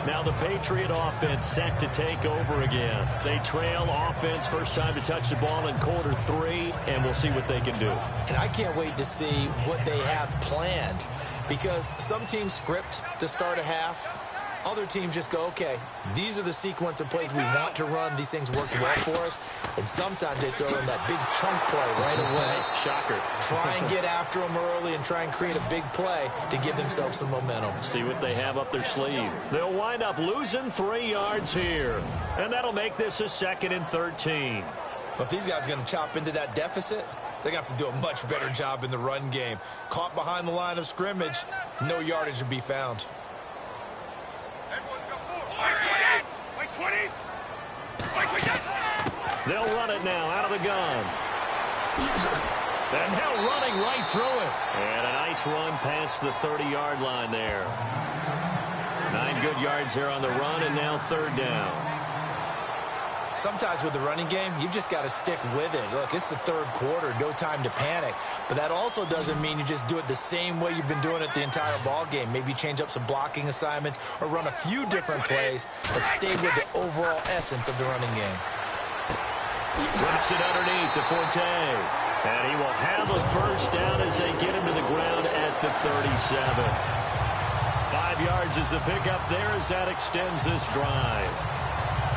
Now the Patriot offense set to take over again. They trail offense, first time to touch the ball in quarter 3, and we'll see what they can do. And I can't wait to see what they have planned, because some teams script to start a half. Other teams just go, okay, these are the sequence of plays we want to run. These things worked well for us. And sometimes they throw in that big chunk play right away. Shocker. Try and get after them early and try and create a big play to give themselves some momentum. See what they have up their sleeve. They'll wind up losing 3 yards here. And that'll make this a 2nd and 13. But if these guys are going to chop into that deficit, they got to do a much better job in the run game. Caught behind the line of scrimmage, no yardage to be found. They'll run it now out of the gun. And now running right through it. And a nice run past the 30-yard line there. 9 good yards there on the run, and now 3rd down. Sometimes with the running game, you've just got to stick with it. Look, it's the 3rd quarter, no time to panic. But that also doesn't mean you just do it the same way you've been doing it the entire ball game. Maybe change up some blocking assignments or run a few different plays, but stay with the overall essence of the running game. Drops it underneath to Forte. And he will have a first down as they get him to the ground at the 37. 5 yards is the pickup there as that extends this drive.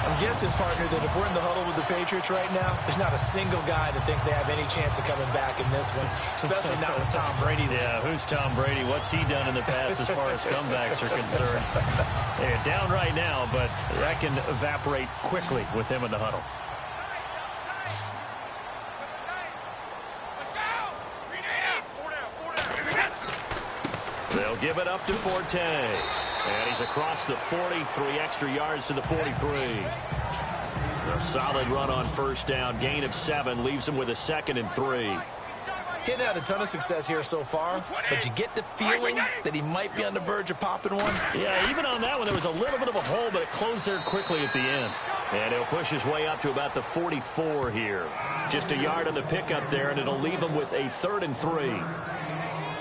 I'm guessing, partner, that if we're in the huddle with the Patriots right now, there's not a single guy that thinks they have any chance of coming back in this one, especially not with Tom Brady. Yeah, who's Tom Brady? What's he done in the past as far as comebacks are concerned? They're down right now, but that can evaporate quickly with him in the huddle. They'll give it up to Forte. And he's across the 40, 3 extra yards to the 43. A solid run on first down. Gain of 7 leaves him with a 2nd and 3. He's had a ton of success here so far, but you get the feeling that he might be on the verge of popping one. Yeah, even on that one, there was a little bit of a hole, but it closed there quickly at the end. And he'll push his way up to about the 44 here. Just a yard on the pickup there, and it'll leave him with a 3rd and 3.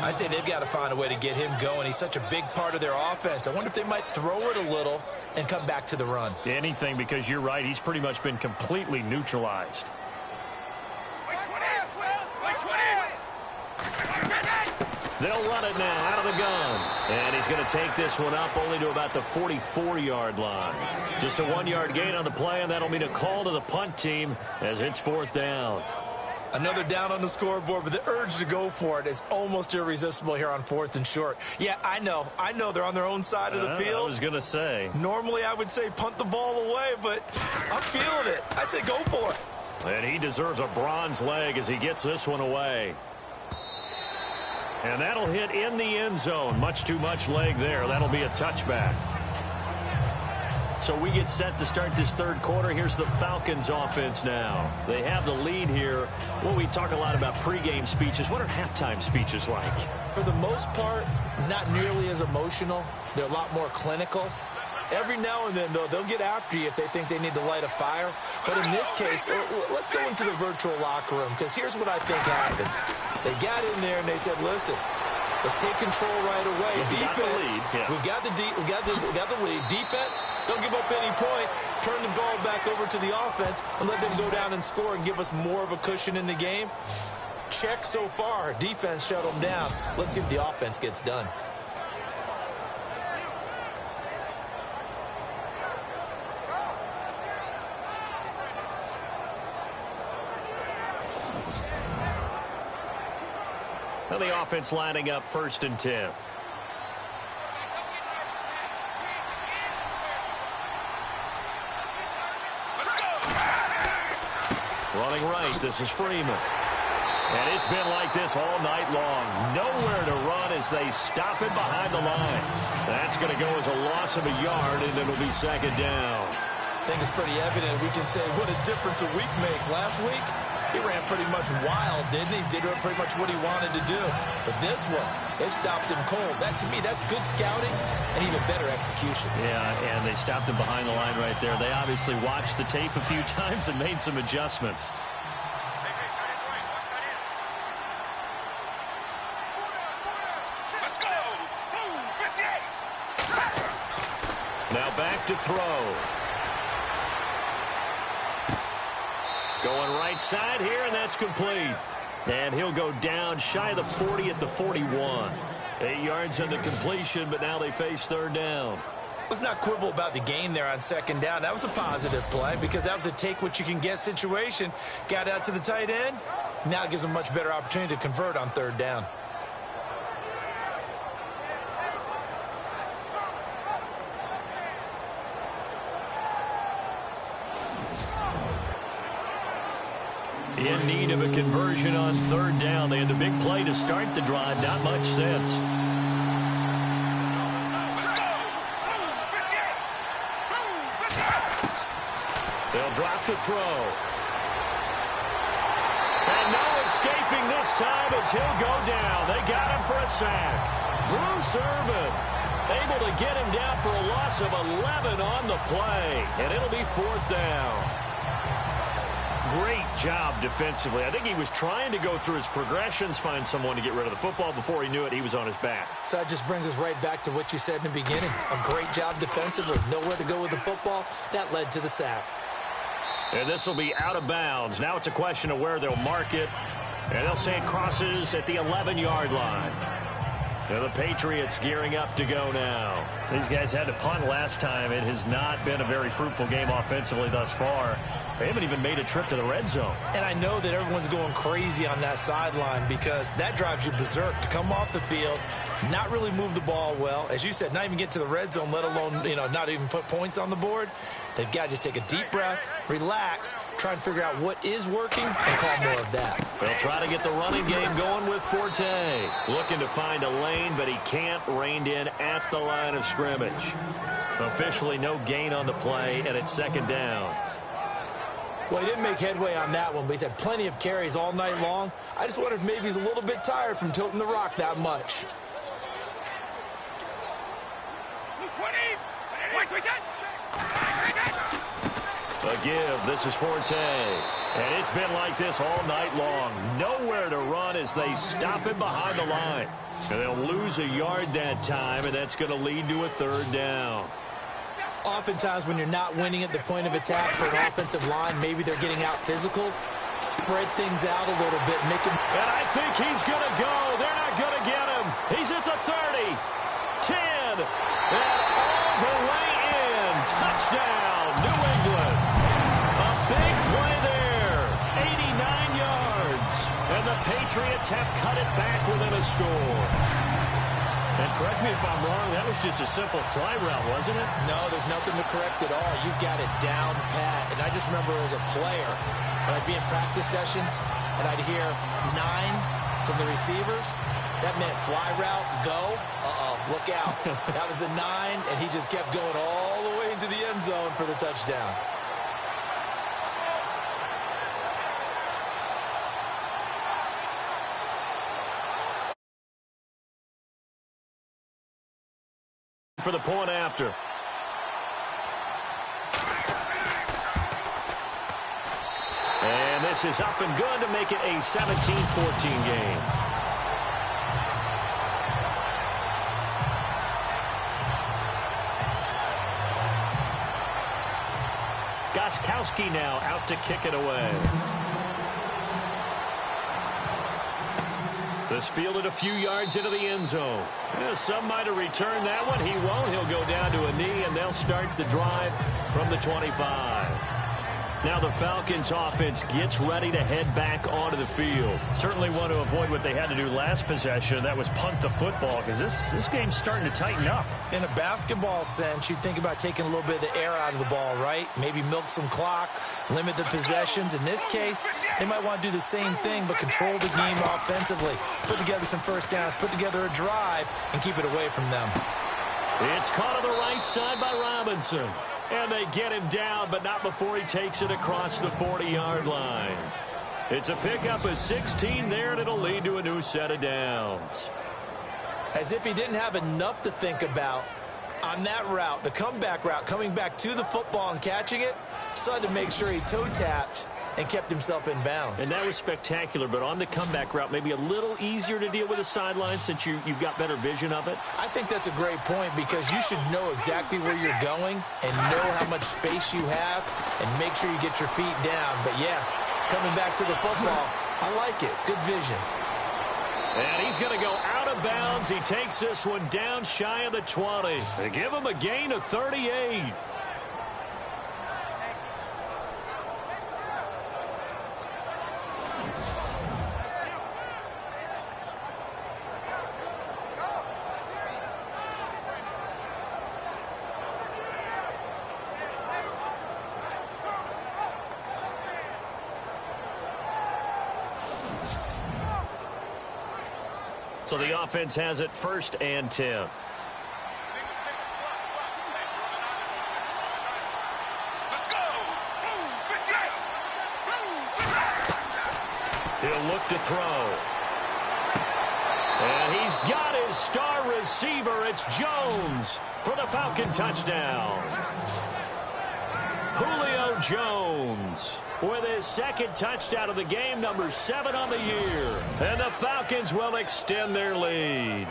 I'd say they've got to find a way to get him going. He's such a big part of their offense. I wonder if they might throw it a little and come back to the run. Anything, because you're right. He's pretty much been completely neutralized. They'll run it now out of the gun. And he's going to take this one up only to about the 44-yard line. Just a 1-yard gain on the play, and that'll mean a call to the punt team as it's 4th down. Another down on the scoreboard, but the urge to go for it is almost irresistible here on 4th and short. Yeah, I know they're on their own side of the field. I was going to say. Normally I would say punt the ball away, but I'm feeling it. I say go for it. And he deserves a bronze leg as he gets this one away. And that'll hit in the end zone. Much too much leg there. That'll be a touchback. So we get set to start this 3rd quarter. Here's the Falcons offense now. They have the lead here. Well, we talk a lot about pregame speeches. What are halftime speeches like? For the most part, not nearly as emotional. They're a lot more clinical. Every now and then, though, they'll get after you if they think they need to light a fire. But in this case, let's go into the virtual locker room, because here's what I think happened. They got in there and they said, listen, let's take control right away. Defense, we've got the lead. Defense, don't give up any points. Turn the ball back over to the offense and let them go down and score and give us more of a cushion in the game. Check so far. Defense shut them down. Let's see if the offense gets done. Now the offense lining up 1st and 10. Running right, this is Freeman. And it's been like this all night long. Nowhere to run as they stop it behind the line. That's going to go as a loss of a yard, and it'll be 2nd down. I think it's pretty evident. We can say what a difference a week makes. Last week, he ran pretty much wild, didn't he? Did pretty much what he wanted to do. But this one, they stopped him cold. That, to me, that's good scouting and even better execution. Yeah, and they stopped him behind the line right there. They obviously watched the tape a few times and made some adjustments. Now back to throw. Going right side here, and that's complete. And he'll go down shy of the 40 at the 41. 8 yards on the completion, but now they face 3rd down. Let's not quibble about the gain there on 2nd down. That was a positive play because that was a take-what-you-can-get situation. Got out to the tight end. Now it gives them a much better opportunity to convert on 3rd down. In need of a conversion on 3rd down. They had the big play to start the drive. Not much sense. They'll drop the throw. And no escaping this time as he'll go down. They got him for a sack. Bruce Irvin able to get him down for a loss of 11 on the play. And it'll be 4th down. Great job defensively. I think he was trying to go through his progressions, find someone to get rid of the football. Before he knew it, he was on his back. So that just brings us right back to what you said in the beginning. A great job defensively. Nowhere to go with the football. That led to the sack. And this will be out of bounds. Now it's a question of where they'll mark it. And they'll say it crosses at the 11-yard line. And the Patriots gearing up to go now. These guys had to punt last time. It has not been a very fruitful game offensively thus far. They haven't even made a trip to the red zone. And I know that everyone's going crazy on that sideline because that drives you berserk to come off the field, not really move the ball well. As you said, not even get to the red zone, let alone, not even put points on the board. They've got to just take a deep breath, relax, try and figure out what is working, and call more of that. They'll try to get the running game going with Forte. Looking to find a lane, but he can't, reined in at the line of scrimmage. Officially no gain on the play, and it's second down. Well, he didn't make headway on that one, but he's had plenty of carries all night long. I just wonder if maybe he's a little bit tired from tilting the rock that much. A give. This is Forte. And it's been like this all night long. Nowhere to run as they stop him behind the line. And they'll lose a yard that time, and that's going to lead to a third down. Oftentimes when you're not winning at the point of attack for an offensive line, maybe they're getting out physical. Spread things out a little bit. Make him. And I think he's going to go. They're not going to get him. He's at the 30, 10, and all the way in. Touchdown, New England. A big play there. 89 yards. And the Patriots have cut it back within a score. And correct me if I'm wrong, that was just a simple fly route, wasn't it? No, there's nothing to correct at all. You've got it down pat. And I just remember as a player, when I'd be in practice sessions and I'd hear 9 from the receivers, that meant fly route, go, look out. That was the 9, and he just kept going all the way into the end zone for the touchdown. For the point after. And this is up and good to make it a 17-14 game. Gostkowski now out to kick it away. This fielded a few yards into the end zone. Some might have returned that one. He won't. He'll go down to a knee, and they'll start the drive from the 25. Now the Falcons offense gets ready to head back onto the field. Certainly want to avoid what they had to do last possession. That was punt the football, because this game's starting to tighten up. In a basketball sense, you think about taking a little bit of the air out of the ball, right? Maybe milk some clock, limit the possessions. In this case, they might want to do the same thing, but control the game offensively. Put together some first downs, put together a drive, and keep it away from them. It's caught on the right side by Robinson. And they get him down, but not before he takes it across the 40-yard line. It's a pickup of 16 there, and it'll lead to a new set of downs. As if he didn't have enough to think about on that route, the comeback route, coming back to the football and catching it, decided to make sure he toe-tapped and kept himself in bounds. And that was spectacular, but on the comeback route, maybe a little easier to deal with the sideline since you've got better vision of it? I think that's a great point because you should know exactly where you're going and know how much space you have and make sure you get your feet down. But, yeah, coming back to the football, I like it. Good vision. And he's going to go out of bounds. He takes this one down shy of the 20. They give him a gain of 38. So the offense has it 1st and 10. He'll look to throw. And he's got his star receiver. It's Jones for the Falcon touchdown. Julio Jones with his 2nd touchdown of the game, number 7 on the year. And the Falcons will extend their lead.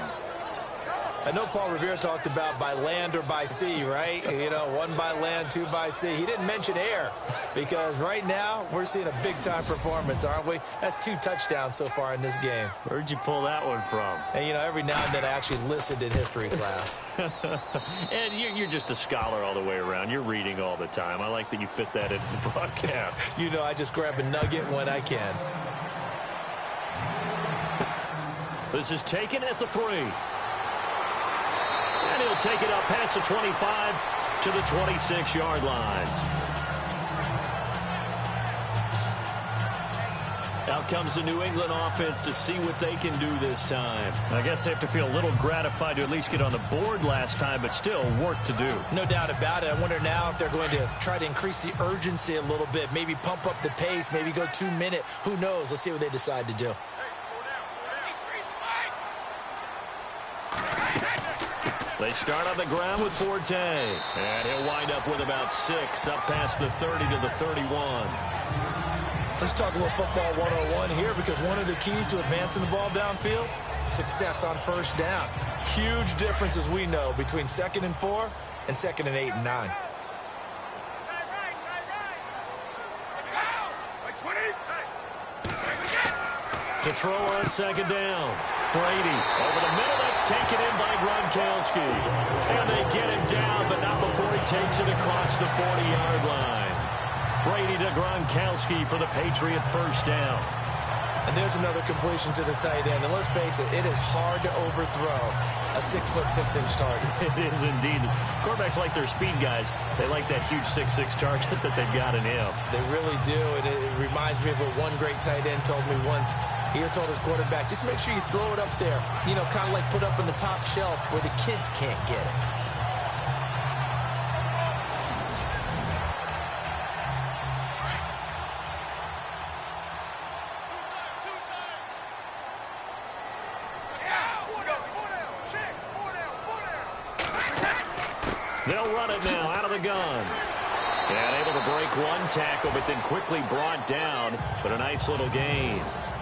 I know Paul Revere talked about by land or by sea, right? You know, 1 by land, 2 by sea. He didn't mention air because right now we're seeing a big-time performance, aren't we? That's 2 touchdowns so far in this game. Where'd you pull that one from? And, you know, every now and then I actually listened in history class. And you're just a scholar all the way around. You're reading all the time. I like that you fit that into the broadcast. You know, I just grab a nugget when I can. This is taken at the 3. And he'll take it up past the 25 to the 26-yard line. Out comes the New England offense to see what they can do this time. I guess they have to feel a little gratified to at least get on the board last time, but still work to do. No doubt about it. I wonder now if they're going to try to increase the urgency a little bit, maybe pump up the pace, maybe go 2-minute. Who knows? Let's see what they decide to do. They start on the ground with Forte. And he'll wind up with about 6, up past the 30 to the 31. Let's talk a little football 101 here, because one of the keys to advancing the ball downfield, success on first down. Huge difference, as we know, between 2nd and 4 and 2nd and 8 and 9. To throw on 2nd down. Brady over the middle. That's taken in by Gronkowski. And they get him down, but not before he takes it across the 40-yard line. Brady to Gronkowski for the Patriot first down. And there's another completion to the tight end. And let's face it, it is hard to overthrow a 6'6" target. It is indeed. Quarterbacks like their speed guys. They like that huge 6'6" target that they've got in him. They really do, and it reminds me of what one great tight end told me once. He had told his quarterback, just make sure you throw it up there, you know, kind of like put up in the top shelf where the kids can't get it. They'll run it now out of the gun. And able to break one tackle, but then quickly brought down. But a nice little gain.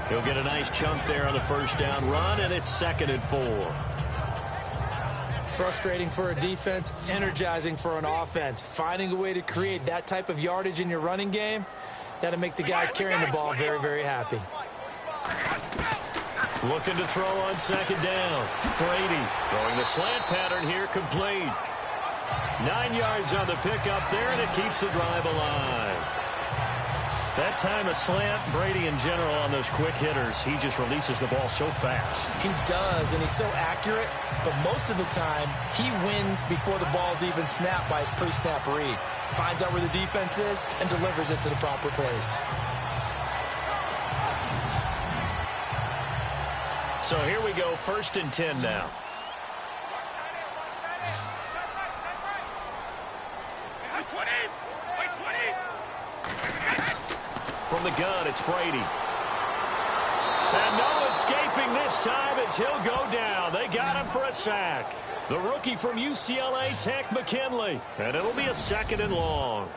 He'll get a nice chunk there on the first down run, and it's 2nd and 4. Frustrating for a defense, energizing for an offense. Finding a way to create that type of yardage in your running game, that'll make the guys carrying the ball very, very happy. Looking to throw on 2nd down. Brady throwing the slant pattern here, complete. 9 yards on the pickup there, and it keeps the drive alive. That time a slant, Brady in general on those quick hitters, he just releases the ball so fast. He does, and he's so accurate, but most of the time he wins before the ball's even snapped by his pre-snap read. Finds out where the defense is and delivers it to the proper place. So here we go, 1st and 10 now. From the gun, it's Brady. And no escaping this time as he'll go down. They got him for a sack. The rookie from UCLA Tech, McKinley. And it'll be a 2nd and long.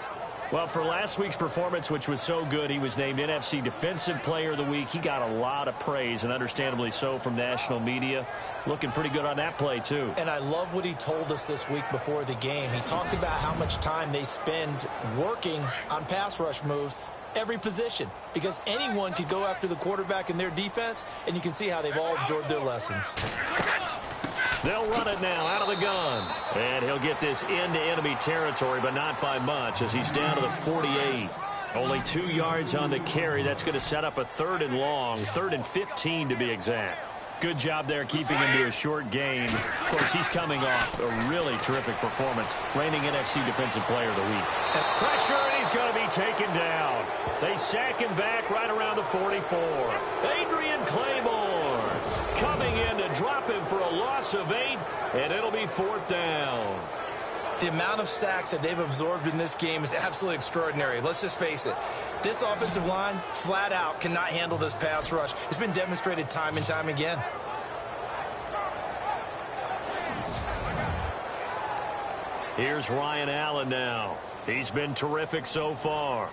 Well, for last week's performance, which was so good, he was named NFC Defensive Player of the Week. He got a lot of praise, and understandably so, from national media. Looking pretty good on that play, too. And I love what he told us this week before the game. He talked about how much time they spend working on pass rush moves, every position, because anyone could go after the quarterback in their defense, and you can see how they've all absorbed their lessons. They'll run it now out of the gun. And he'll get this into enemy territory, but not by much, as he's down to the 48. Only 2 yards on the carry. That's going to set up a 3rd and long, 3rd and 15 to be exact. Good job there keeping him to a short gain. Of course, he's coming off a really terrific performance, reigning NFC Defensive Player of the Week. Pressure, and he's going to be taken down. They sack him back right around the 44. Adrian Claymore coming in to drop him for a loss of 8, and it'll be 4th down. The amount of sacks that they've absorbed in this game is absolutely extraordinary. Let's just face it. This offensive line, flat out, cannot handle this pass rush. It's been demonstrated time and time again. Here's Ryan Allen now. He's been terrific so far.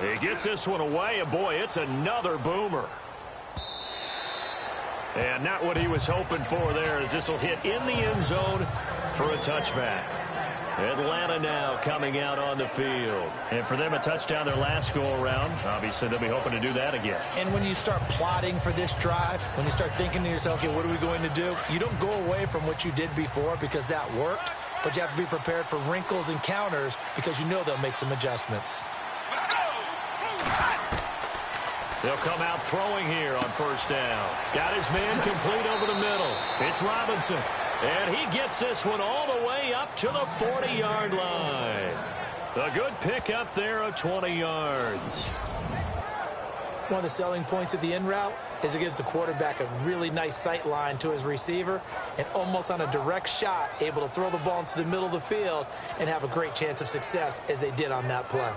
He gets this one away, and boy, it's another boomer. And not what he was hoping for there, as this will hit in the end zone for a touchback. Atlanta now coming out on the field. And for them, a touchdown their last go-around. Obviously, they'll be hoping to do that again. And when you start plotting for this drive, when you start thinking to yourself, okay, what are we going to do? You don't go away from what you did before because that worked, but you have to be prepared for wrinkles and counters because you know they'll make some adjustments. They'll come out throwing here on first down. Got his man complete over the middle. It's Robinson. And he gets this one all the way up to the 40-yard line. A good pick up there of 20 yards. One of the selling points of the in route is it gives the quarterback a really nice sight line to his receiver and almost on a direct shot able to throw the ball into the middle of the field and have a great chance of success as they did on that play.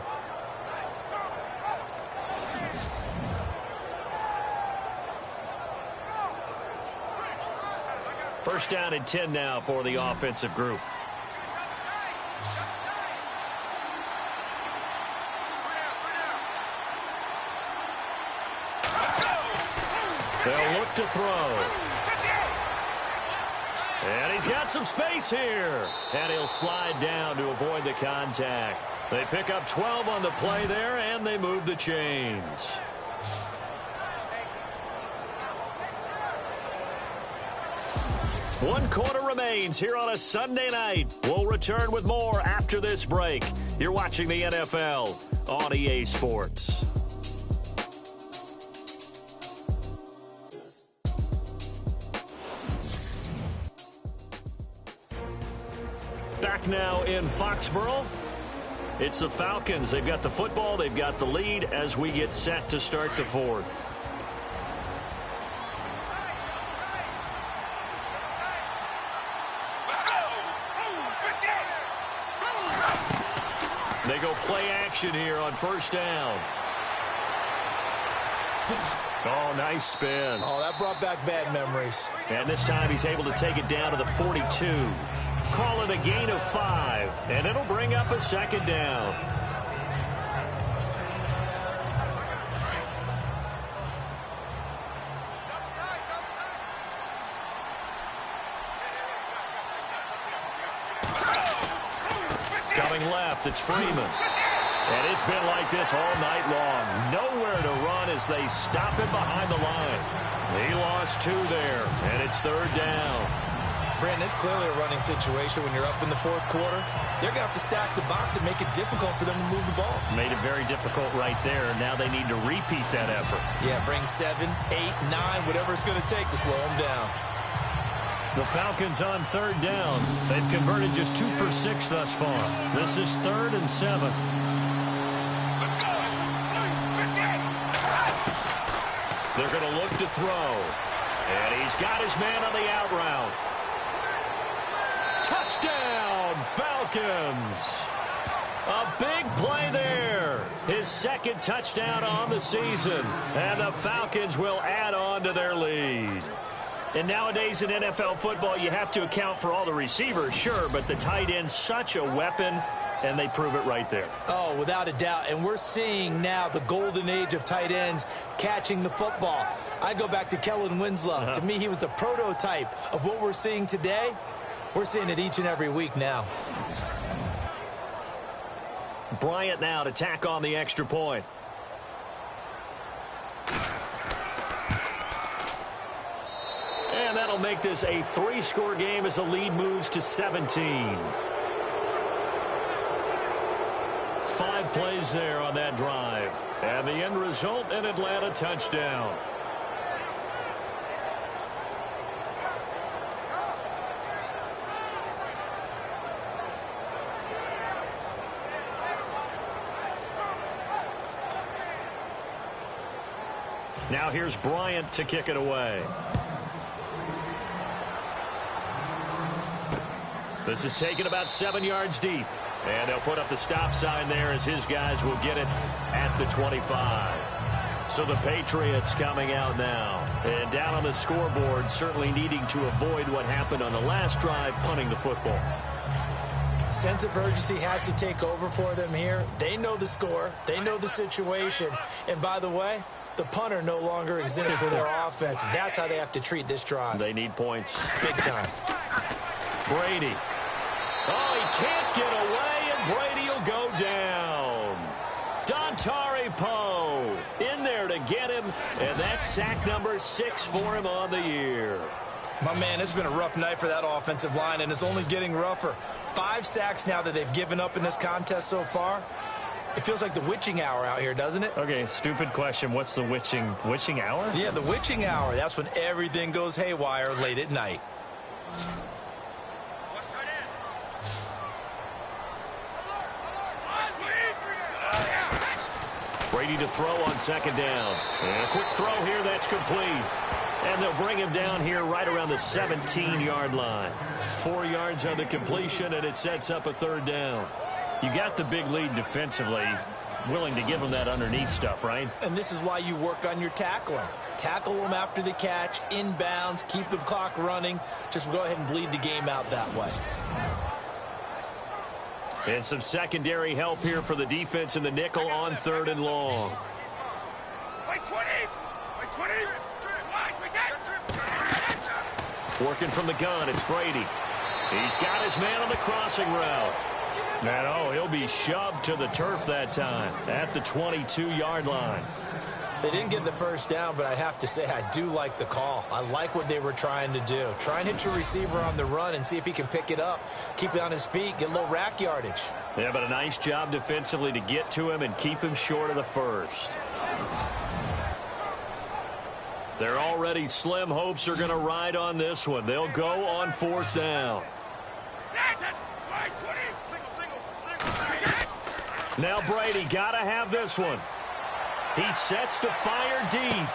First down and 10 now for the offensive group. They'll look to throw. And he's got some space here. And he'll slide down to avoid the contact. They pick up 12 on the play there, and they move the chains. One quarter remains here on a Sunday night. We'll return with more after this break. You're watching the NFL on EA Sports. Back now in Foxborough. It's the Falcons. They've got the football. They've got the lead as we get set to start the fourth. They go play action here on first down. Oh, nice spin. Oh, that brought back bad memories. And this time he's able to take it down to the 42. Call it a gain of 5, and it'll bring up a second down. Coming left, it's Freeman. And it's been like this all night long. Nowhere to run as they stop him behind the line. He lost 2 there, and it's third down. Brandon, it's clearly a running situation when you're up in the fourth quarter. They're going to have to stack the box and make it difficult for them to move the ball. Made it very difficult right there. Now they need to repeat that effort. Yeah, bring 7, 8, 9, whatever it's going to take to slow them down. The Falcons on third down. They've converted just 2 for 6 thus far. This is 3rd and 7. They're going to look to throw. And he's got his man on the out route. Touchdown, Falcons. A big play there. His second touchdown on the season. And the Falcons will add on to their lead. And nowadays in NFL football, you have to account for all the receivers, sure, but the tight end's such a weapon, and they prove it right there. Oh, without a doubt. And we're seeing now the golden age of tight ends catching the football. I go back to Kellen Winslow. To me, he was the prototype of what we're seeing today. We're seeing it each and every week now. Bryant now to tack on the extra point. And that'll make this a 3-score game as the lead moves to 17. 5 plays there on that drive. And the end result, an Atlanta touchdown. Now here's Bryant to kick it away. This is taken about 7 yards deep. And they'll put up the stop sign there as his guys will get it at the 25. So the Patriots coming out now. And down on the scoreboard, certainly needing to avoid what happened on the last drive, punting the football. Sense of urgency has to take over for them here. They know the score. They know the situation. And by the way, the punter no longer exists for their offense. That's how they have to treat this drive. They need points. Big time. Brady. Oh, he can't get away, and Brady will go down. Dontari Poe in there to get him, and that's sack number 6 for him on the year. My man, it's been a rough night for that offensive line, and it's only getting rougher. 5 sacks now that they've given up in this contest so far. It feels like the witching hour out here, doesn't it? Okay, stupid question. What's the witching hour? Yeah, the witching hour. That's when everything goes haywire late at night. Brady to throw on second down. And a quick throw here that's complete. And they'll bring him down here right around the 17-yard line. 4 yards on the completion, and it sets up a third down. You got the big lead defensively, willing to give them that underneath stuff, right? And this is why you work on your tackling. Tackle them after the catch, inbounds, keep the clock running. Just go ahead and bleed the game out that way. And some secondary help here for the defense in the nickel on 3rd and long. Working from the gun, it's Brady. He's got his man on the crossing route. And oh, he'll be shoved to the turf that time at the 22-yard line. They didn't get the first down, but I have to say I do like the call. I like what they were trying to do. Try and hit your receiver on the run and see if he can pick it up, keep it on his feet, get a little rack yardage. Yeah, but a nice job defensively to get to him and keep him short of the first. Their already slim hopes are going to ride on this one. They'll go on 4th down. Now Brady got to have this one. He sets to fire deep.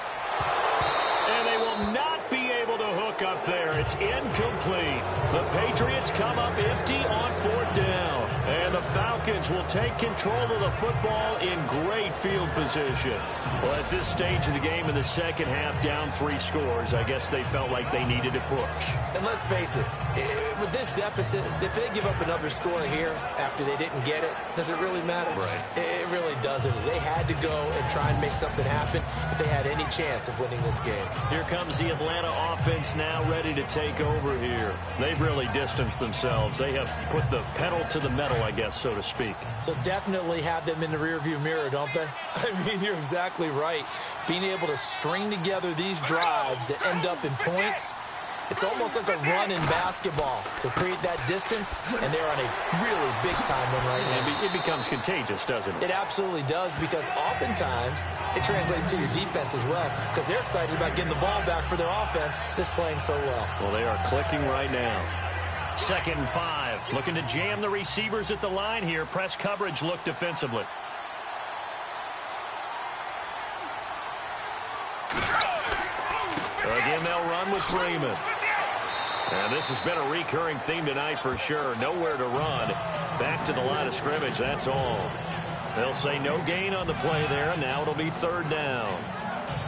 And they will not be able to hook up there. It's incomplete. The Patriots come up empty on 4th down. And the Falcons will take control of the football in great field position. Well, at this stage of the game in the second half, down 3 scores, I guess they felt like they needed to push. And let's face it, with this deficit, if they give up another score here after they didn't get it, does it really matter? Right. It really doesn't. They had to go and try and make something happen if they had any chance of winning this game. Here comes the Atlanta offense now ready to take over here. They've really distanced themselves. They have put the pedal to the metal, I guess, so to speak. So definitely have them in the rearview mirror, don't they? I mean, you're exactly right. Being able to string together these drives that end up in points, it's almost like a run in basketball to create that distance, and they're on a really big-time one right now. It becomes contagious, doesn't it? It absolutely does, because oftentimes it translates to your defense as well, because they're excited about getting the ball back for their offense that's playing so well. Well, they are clicking right now. 2nd and 5. Looking to jam the receivers at the line here. Press coverage look defensively. Again, they'll run with Freeman. And this has been a recurring theme tonight for sure. Nowhere to run. Back to the line of scrimmage, that's all. They'll say no gain on the play there, and now it'll be 3rd down.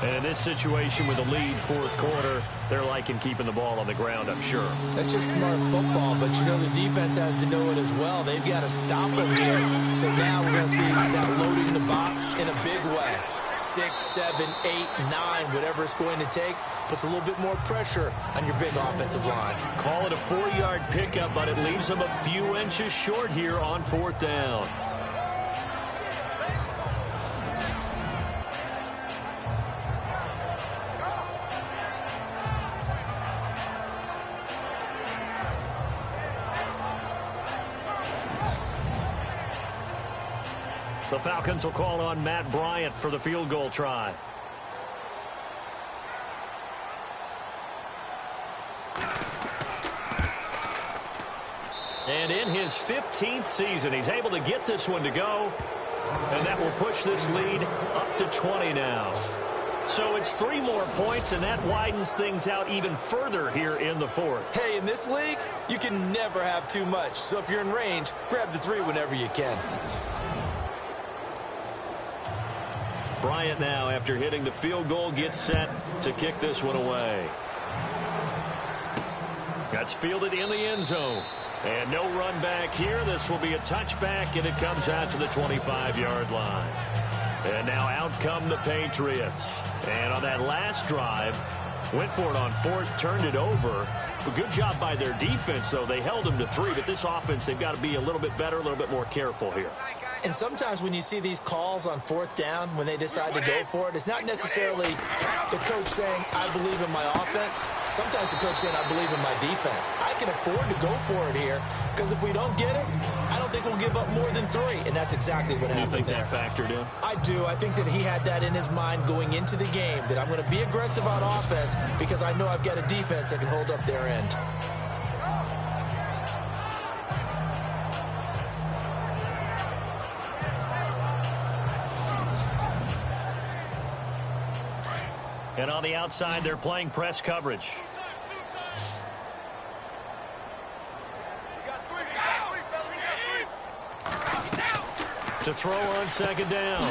And in this situation with a lead 4th quarter, they're liking keeping the ball on the ground, I'm sure. That's just smart football, but you know the defense has to know it as well. They've got to stop them here. So now we're going to see that loading the box in a big way. 6, 7, 8, 9, whatever it's going to take, puts a little bit more pressure on your big offensive line. Call it a 4-yard pickup, but it leaves them a few inches short here on 4th down. The Falcons will call on Matt Bryant for the field goal try. And in his 15th season, he's able to get this one to go. And that will push this lead up to 20 now. So it's 3 more points, and that widens things out even further here in the 4th. Hey, in this league, you can never have too much. So if you're in range, grab the 3 whenever you can. Bryant now, after hitting the field goal, gets set to kick this one away. That's fielded in the end zone. And no run back here. This will be a touchback, and it comes out to the 25-yard line. And now out come the Patriots. And on that last drive, went for it on fourth, turned it over. A good job by their defense, though. They held them to 3, but this offense, they've got to be a little bit better, a little bit more careful here. And sometimes when you see these calls on fourth down, when they decide to go for it, it's not necessarily the coach saying, I believe in my offense. Sometimes the coach saying, I believe in my defense. I can afford to go for it here, because if we don't get it, I don't think we'll give up more than 3. And that's exactly what happened there. You think that factored in? I do. I think that he had that in his mind going into the game, that I'm going to be aggressive on offense because I know I've got a defense that can hold up their end. And on the outside, they're playing press coverage. To throw on second down,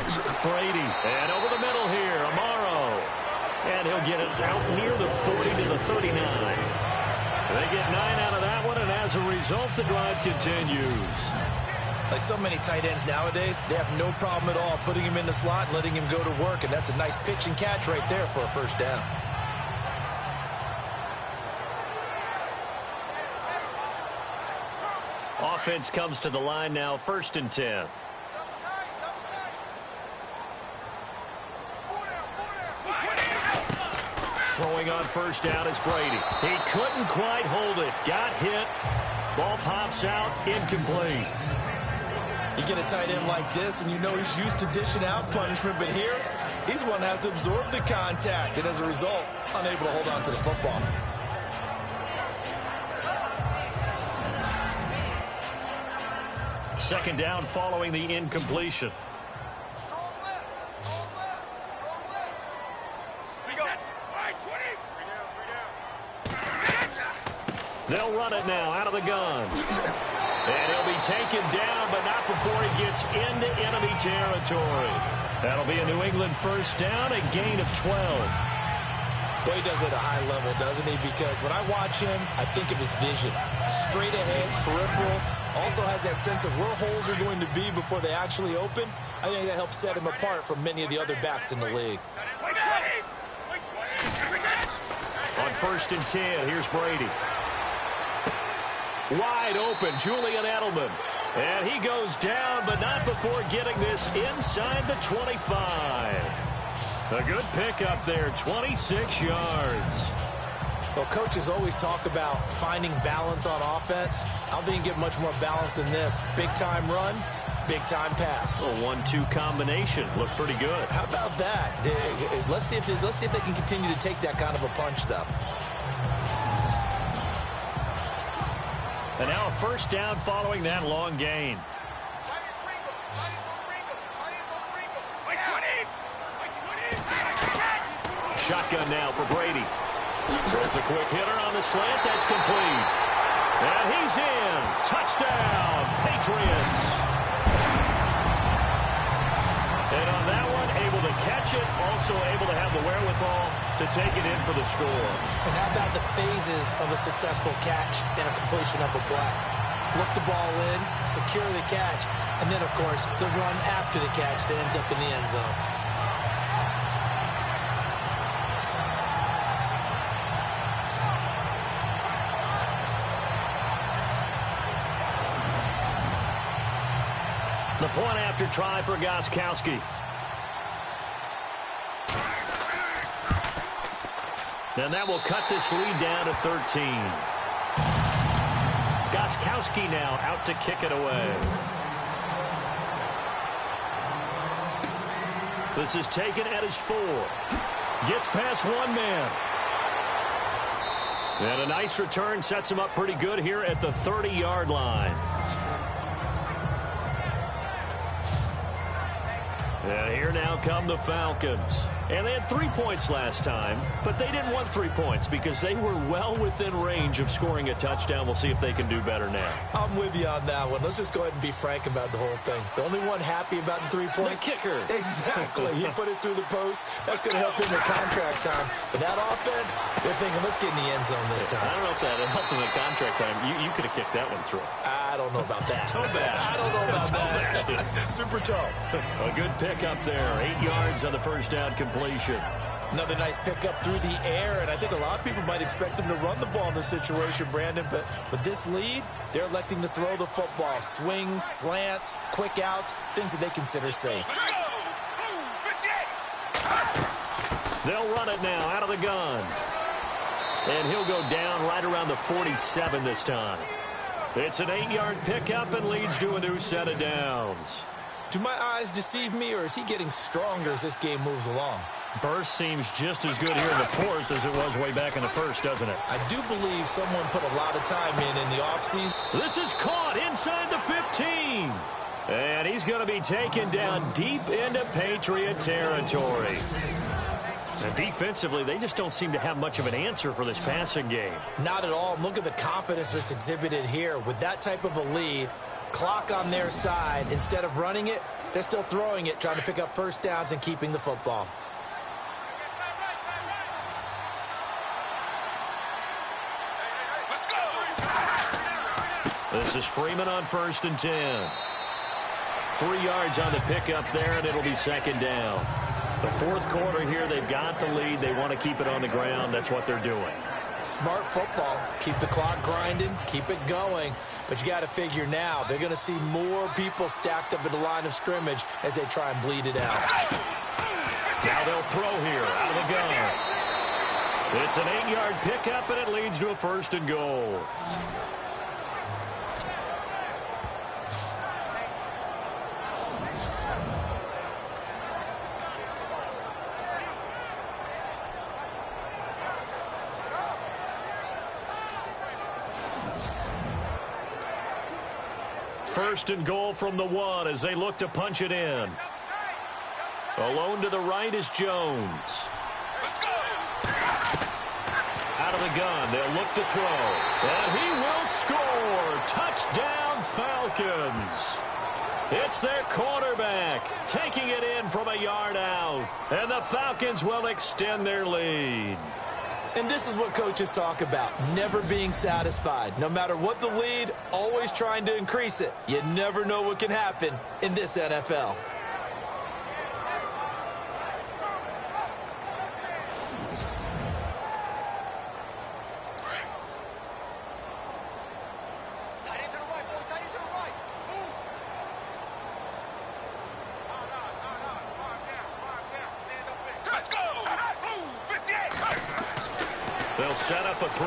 Brady. And over the middle here, Amaro. And he'll get it out near the 40 to the 39. They get 9 out of that one, and as a result, the drive continues. Like so many tight ends nowadays, they have no problem at all putting him in the slot and letting him go to work, and that's a nice pitch and catch right there for a first down. Offense comes to the line now, 1st and 10. Throwing on first down is Brady. He couldn't quite hold it. Got hit. Ball pops out, incomplete. You get a tight end like this, and you know he's used to dishing out punishment, but here, he's one that has to absorb the contact, and as a result, unable to hold on to the football. Second down following the incompletion. They'll run it now out of the gun. And he'll be taken down, but not before he gets into enemy territory. That'll be a New England first down, a gain of 12. Boy, he does it at a high level, doesn't he? Because when I watch him, I think of his vision. Straight ahead, peripheral. Also has that sense of where holes are going to be before they actually open. I think that helps set him apart from many of the other backs in the league. On 1st and 10, here's Brady. Wide open, Julian Edelman. And he goes down, but not before getting this inside the 25. A good pickup there, 26 yards. Well, coaches always talk about finding balance on offense. I don't think you can get much more balance than this. Big-time run, big-time pass. A 1-2 combination. Looked pretty good. How about that? Let's see if they can continue to take that kind of a punch, though. And now a first down following that long gain. Shotgun now for Brady. Throws a quick hitter on the slant. That's complete. And he's in. Touchdown, Patriots. And on that one, able to catch it. Also able to have the wherewithal to take it in for the score. And how about the phases of a successful catch and a completion of a play? Look the ball in, secure the catch, and then, of course, the run after the catch that ends up in the end zone. The point after try for Gostkowski. And that will cut this lead down to 13. Gostkowski now out to kick it away. This is taken at his 4. Gets past one man. And a nice return sets him up pretty good here at the 30-yard line. And here now come the Falcons. And they had 3 points last time, but they didn't want 3 points because they were well within range of scoring a touchdown. We'll see if they can do better now. I'm with you on that one. Let's just go ahead and be frank about the whole thing. The only one happy about the 3-point? The kicker. Exactly. He put it through the post. That's going to help him in contract time. But that offense, they're thinking, let's get in the end zone this time. I don't know if that helped him in contract time. You could have kicked that one through. I don't know about that. Toe bash. I don't know about that. Super toe. A good pickup there. 8 yards on the first down completion. Another nice pickup through the air, and I think a lot of people might expect him to run the ball in this situation, Brandon, but with this lead, they're electing to throw the football. Swings, slants, quick outs, things that they consider safe. They'll run it now out of the gun. And he'll go down right around the 47 this time. It's an 8-yard pickup and leads to a new set of downs. Do my eyes deceive me, or is he getting stronger as this game moves along? Burst seems just as good here in the fourth as it was way back in the first, doesn't it? I do believe someone put a lot of time in the offseason. This is caught inside the 15. And he's going to be taken down deep into Patriot territory. And defensively, they just don't seem to have much of an answer for this passing game. Not at all. Look at the confidence that's exhibited here. With that type of a lead, clock on their side, instead of running it, they're still throwing it, trying to pick up first downs and keeping the football. This is Freeman on 1st and 10. 3 yards on the pickup there, and it'll be second down. The fourth quarter here, they've got the lead. They want to keep it on the ground. That's what they're doing. Smart football. Keep the clock grinding. Keep it going. But you got to figure now, they're going to see more people stacked up at the line of scrimmage as they try and bleed it out. Now they'll throw here out of the gun. It's an 8-yard pickup, and it leads to a 1st and goal. First and goal from the 1 as they look to punch it in. Alone to the right is Jones. Let's go. Out of the gun, they'll look to throw. And he will score. Touchdown, Falcons. It's their quarterback taking it in from a yard out. And the Falcons will extend their lead. And this is what coaches talk about, never being satisfied. No matter what the lead, always trying to increase it. You never know what can happen in this NFL. They'll set up a throw.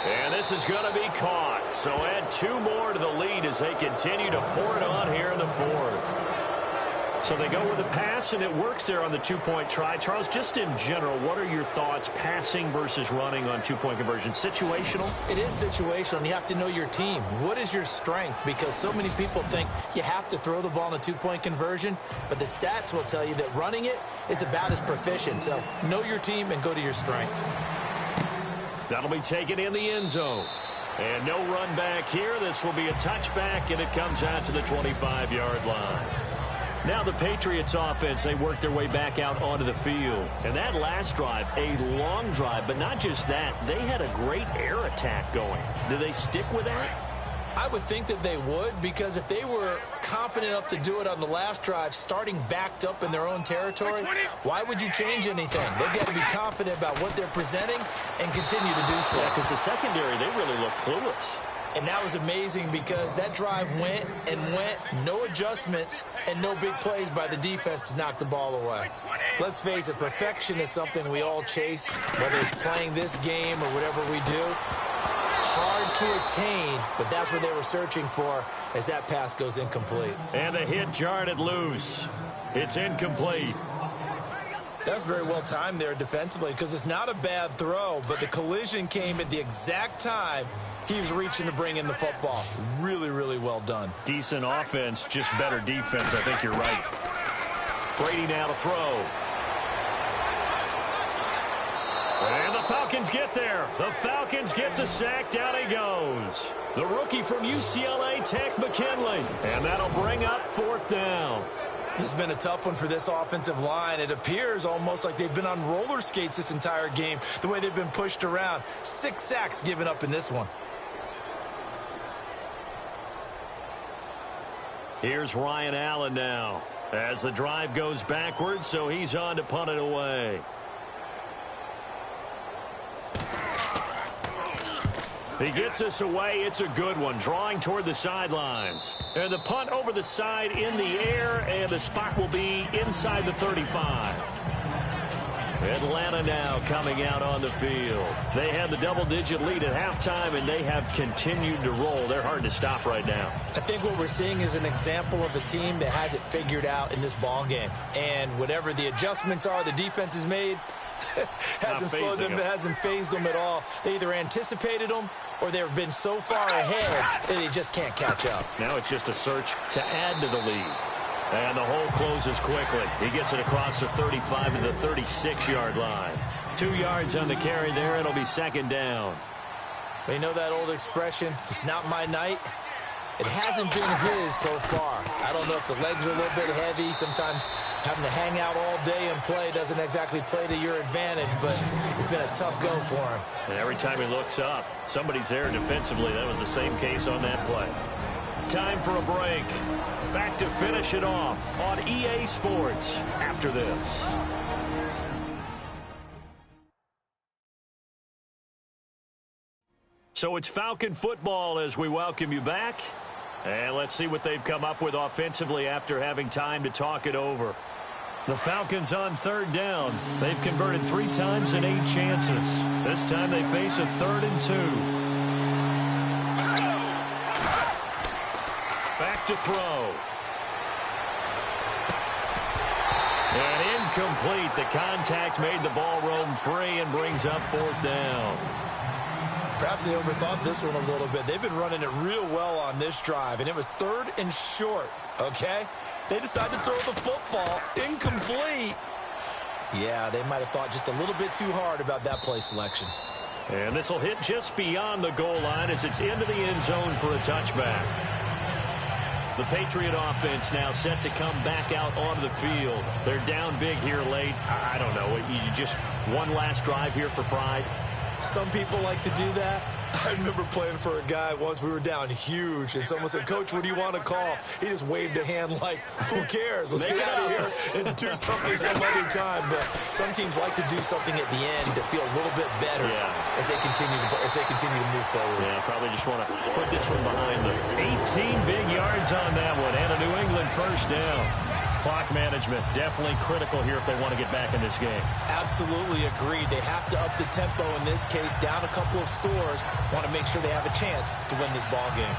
And this is going to be caught. So add 2 more to the lead as they continue to pour it on here in the fourth. So they go with the pass, and it works there on the 2-point try. Charles, just in general, what are your thoughts passing versus running on 2-point conversion? Situational? It is situational, and you have to know your team. What is your strength? Because so many people think you have to throw the ball in a 2-point conversion, but the stats will tell you that running it is about as proficient. So know your team and go to your strength. That'll be taken in the end zone. And no run back here. This will be a touchback, and it comes out to the 25-yard line. Now the Patriots offense, they work their way back out onto the field. And that last drive, a long drive, but not just that. They had a great air attack going. Do they stick with that? I would think that they would, because if they were confident enough to do it on the last drive, starting backed up in their own territory, why would you change anything? They've got to be confident about what they're presenting and continue to do so. Yeah, because the secondary, they really look clueless. And that was amazing because that drive went and went, no adjustments, and no big plays by the defense to knock the ball away. Let's face it, perfection is something we all chase, whether it's playing this game or whatever we do. Hard to attain, but that's what they were searching for as that pass goes incomplete. And the hit jarred it loose. It's incomplete. That's very well timed there defensively because it's not a bad throw, but the collision came at the exact time he was reaching to bring in the football. Really, really well done. Decent offense, just better defense. I think you're right. Brady now to throw. And the Falcons get there. The Falcons get the sack. Down he goes. The rookie from UCLA, Tech McKinley. And that'll bring up 4th down. This has been a tough one for this offensive line. It appears almost like they've been on roller skates this entire game, the way they've been pushed around. 6 sacks given up in this one. Here's Ryan Allen now as the drive goes backwards, so he's on to punt it away. He gets us away. It's a good one, drawing toward the sidelines. And the punt over the side in the air, and the spot will be inside the 35. Atlanta now coming out on the field. They had the double-digit lead at halftime, and they have continued to roll. They're hard to stop right now. I think what we're seeing is an example of a team that has it figured out in this ball game. And whatever the adjustments are the defense has made, hasn't slowed them, hasn't phased them at all. They either anticipated them or they've been so far ahead that they just can't catch up. Now it's just a search to add to the lead. And the hole closes quickly. He gets it across the 35 to the 36-yard line. 2 yards on the carry there. It'll be 2nd down. You know that old expression, it's not my night? It hasn't been his so far. I don't know if the legs are a little bit heavy. Sometimes having to hang out all day and play doesn't exactly play to your advantage, but it's been a tough go for him. And every time he looks up, somebody's there defensively. That was the same case on that play. Time for a break. Back to finish it off on EA Sports after this. So it's Falcon football as we welcome you back. And let's see what they've come up with offensively after having time to talk it over. The Falcons on 3rd down. They've converted 3 times in 8 chances. This time they face a 3rd and 2. Back to throw. And incomplete. The contact made the ball roam free and brings up 4th down. Perhaps they overthought this one a little bit. They've been running it real well on this drive, and it was 3rd and short, okay? They decided to throw the football incomplete. Yeah, they might have thought just a little bit too hard about that play selection. And this will hit just beyond the goal line as it's into the end zone for a touchback. The Patriot offense now set to come back out onto the field. They're down big here late. I don't know. You just one last drive here for pride? Some people like to do that. I remember playing for a guy once. We were down huge, and someone said, "Coach, what do you want to call?" He just waved a hand like, "Who cares? Let's get out of here and do something some other time." But some teams like to do something at the end to feel a little bit better as they continue to move forward. Yeah, probably just want to put this one behind them. 18 big yards on that one, and a New England 1st down. Clock management definitely critical here if they want to get back in this game. Absolutely agreed. They have to up the tempo in this case, down a couple of scores. Want to make sure they have a chance to win this ball game.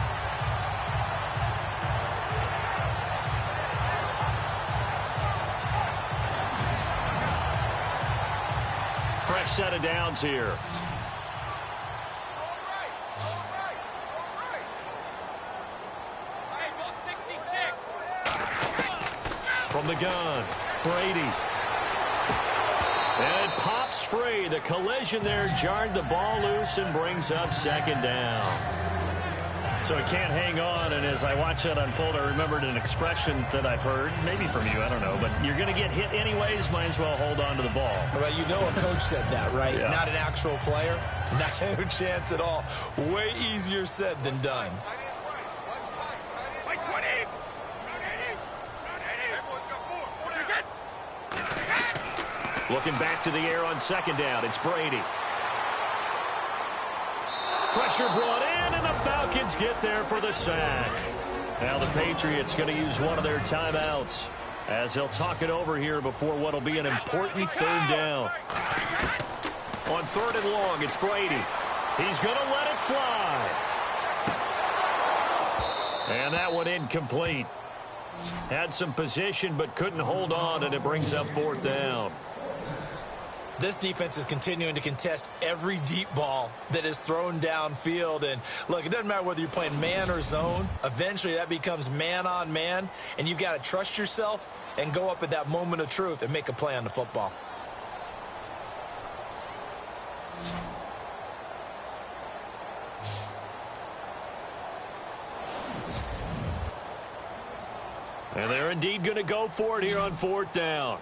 Fresh set of downs here. From the gun, Brady. And it pops free. The collision there jarred the ball loose and brings up 2nd down. So it can't hang on, and as I watch that unfold, I remembered an expression that I've heard, maybe from you, I don't know, but you're going to get hit anyways, might as well hold on to the ball. Well, you know a coach said that, right? Yeah. Not an actual player. Not a chance at all. Way easier said than done. Looking back to the air on 2nd down. It's Brady. Pressure brought in, and the Falcons get there for the sack. Now the Patriots going to use one of their timeouts as they'll talk it over here before what will be an important 3rd down. On 3rd and long, it's Brady. He's going to let it fly. And that one incomplete. Had some position but couldn't hold on, and it brings up 4th down. This defense is continuing to contest every deep ball that is thrown downfield. And, look, it doesn't matter whether you're playing man or zone. Eventually that becomes man on man, and you've got to trust yourself and go up at that moment of truth and make a play on the football. And they're indeed going to go for it here on 4th down.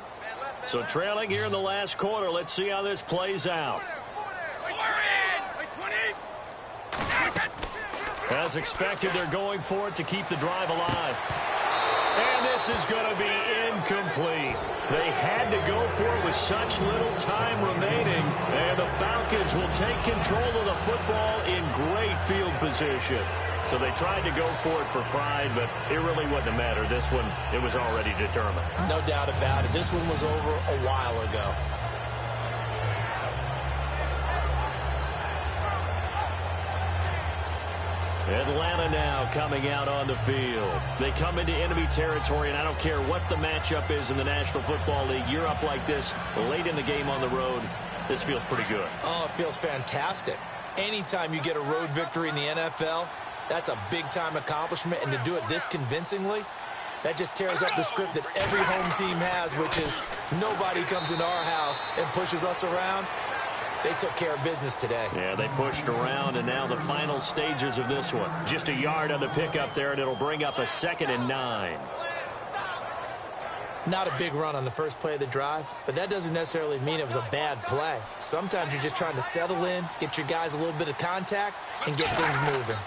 So trailing here in the last quarter. Let's see how this plays out. As expected, they're going for it to keep the drive alive. And this is going to be incomplete. They had to go for it with such little time remaining. And the Falcons will take control of the football in great field position. So they tried to go for it for pride, but it really wouldn't have mattered. This one, it was already determined. No doubt about it. This one was over a while ago. Atlanta now coming out on the field. They come into enemy territory, and I don't care what the matchup is in the National Football League. You're up like this late in the game on the road. This feels pretty good. Oh, it feels fantastic. Anytime you get a road victory in the NFL, that's a big-time accomplishment, and to do it this convincingly, that just tears up the script that every home team has, which is nobody comes into our house and pushes us around. They took care of business today. Yeah, they pushed around, and now the final stages of this one. Just a yard on the pickup there, and it'll bring up a 2nd and 9. Not a big run on the first play of the drive, but that doesn't necessarily mean it was a bad play. Sometimes you're just trying to settle in, get your guys a little bit of contact, and get things moving.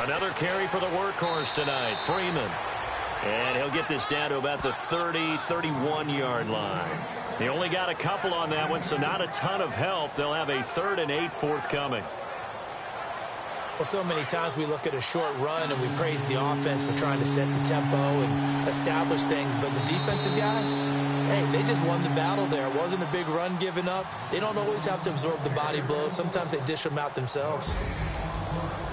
Another carry for the workhorse tonight, Freeman. And he'll get this down to about the 30, 31-yard line. He only got a couple on that one, so not a ton of help. They'll have a 3rd and 8 forthcoming. Well, so many times we look at a short run and we praise the offense for trying to set the tempo and establish things, but the defensive guys, hey, they just won the battle there. It wasn't a big run given up. They don't always have to absorb the body blows. Sometimes they dish them out themselves.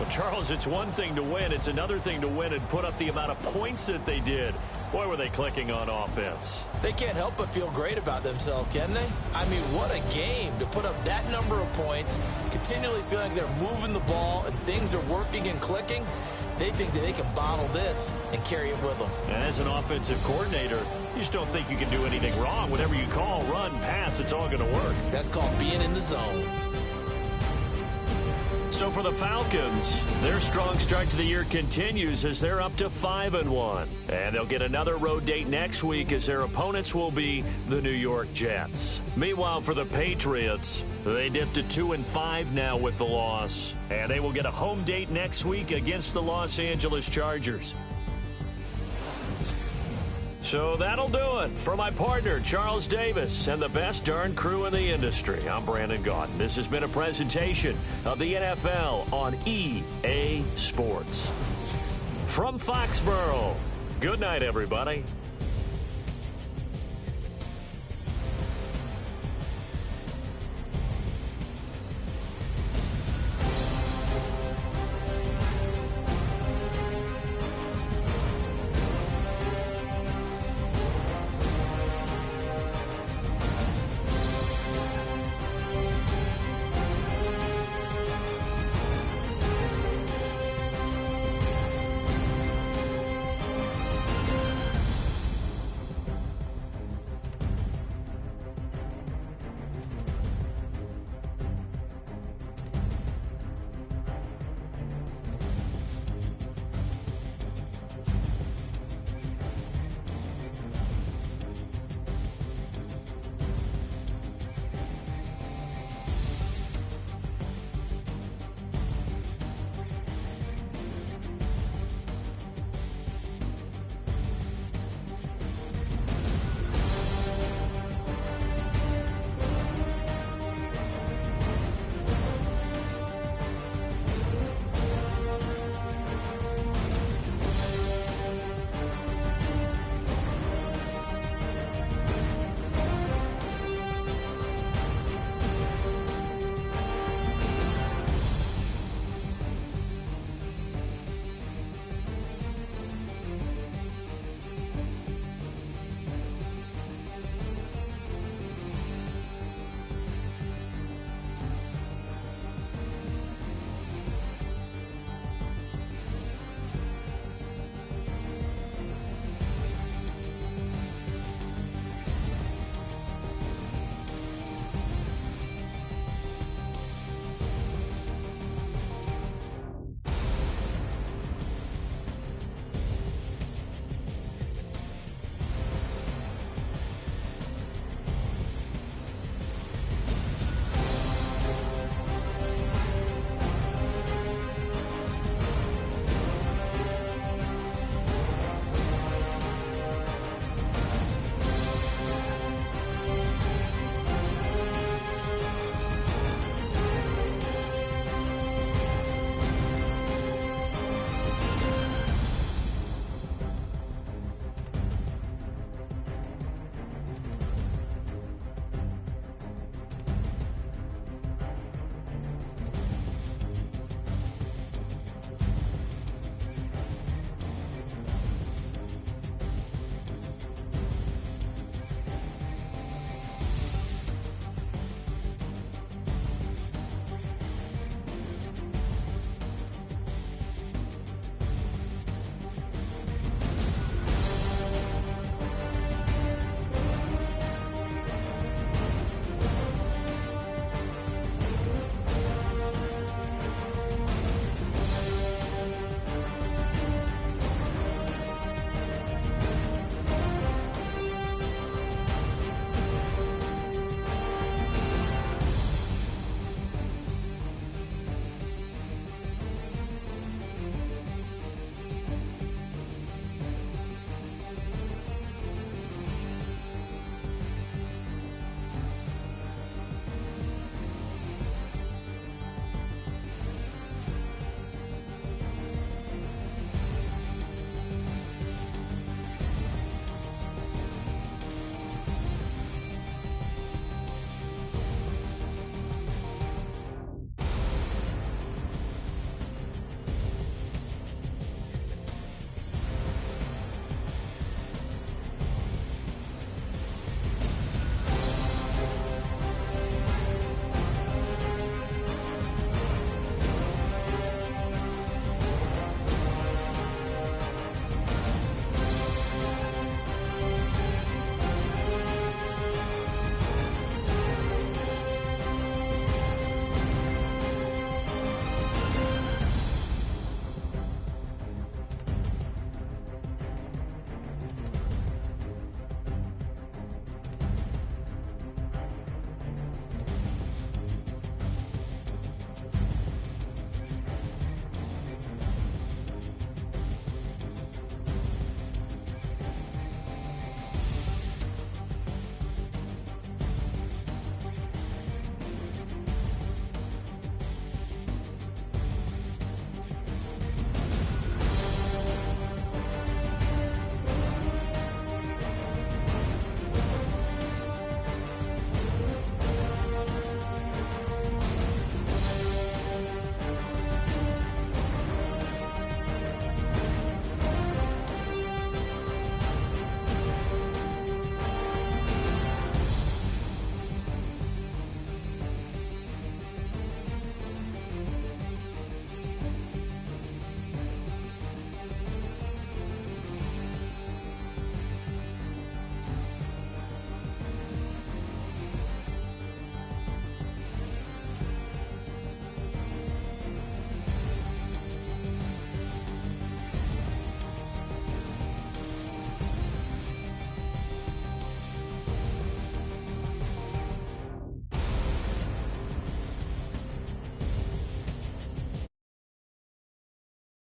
Well, Charles, it's one thing to win. It's another thing to win and put up the amount of points that they did. Boy, were they clicking on offense. They can't help but feel great about themselves, can they? I mean, what a game to put up that number of points, continually feeling they're moving the ball and things are working and clicking. They think that they can bottle this and carry it with them. And as an offensive coordinator, you just don't think you can do anything wrong. Whatever you call, run, pass, it's all going to work. That's called being in the zone. So for the Falcons, their strong start to the year continues as they're up to 5-1. And they'll get another road date next week as their opponents will be the New York Jets. Meanwhile, for the Patriots, they dipped to 2-5 now with the loss. And they will get a home date next week against the Los Angeles Chargers. So that'll do it. For my partner, Charles Davis, and the best darn crew in the industry, I'm Brandon Gaudin. This has been a presentation of the NFL on EA Sports. From Foxborough, good night, everybody.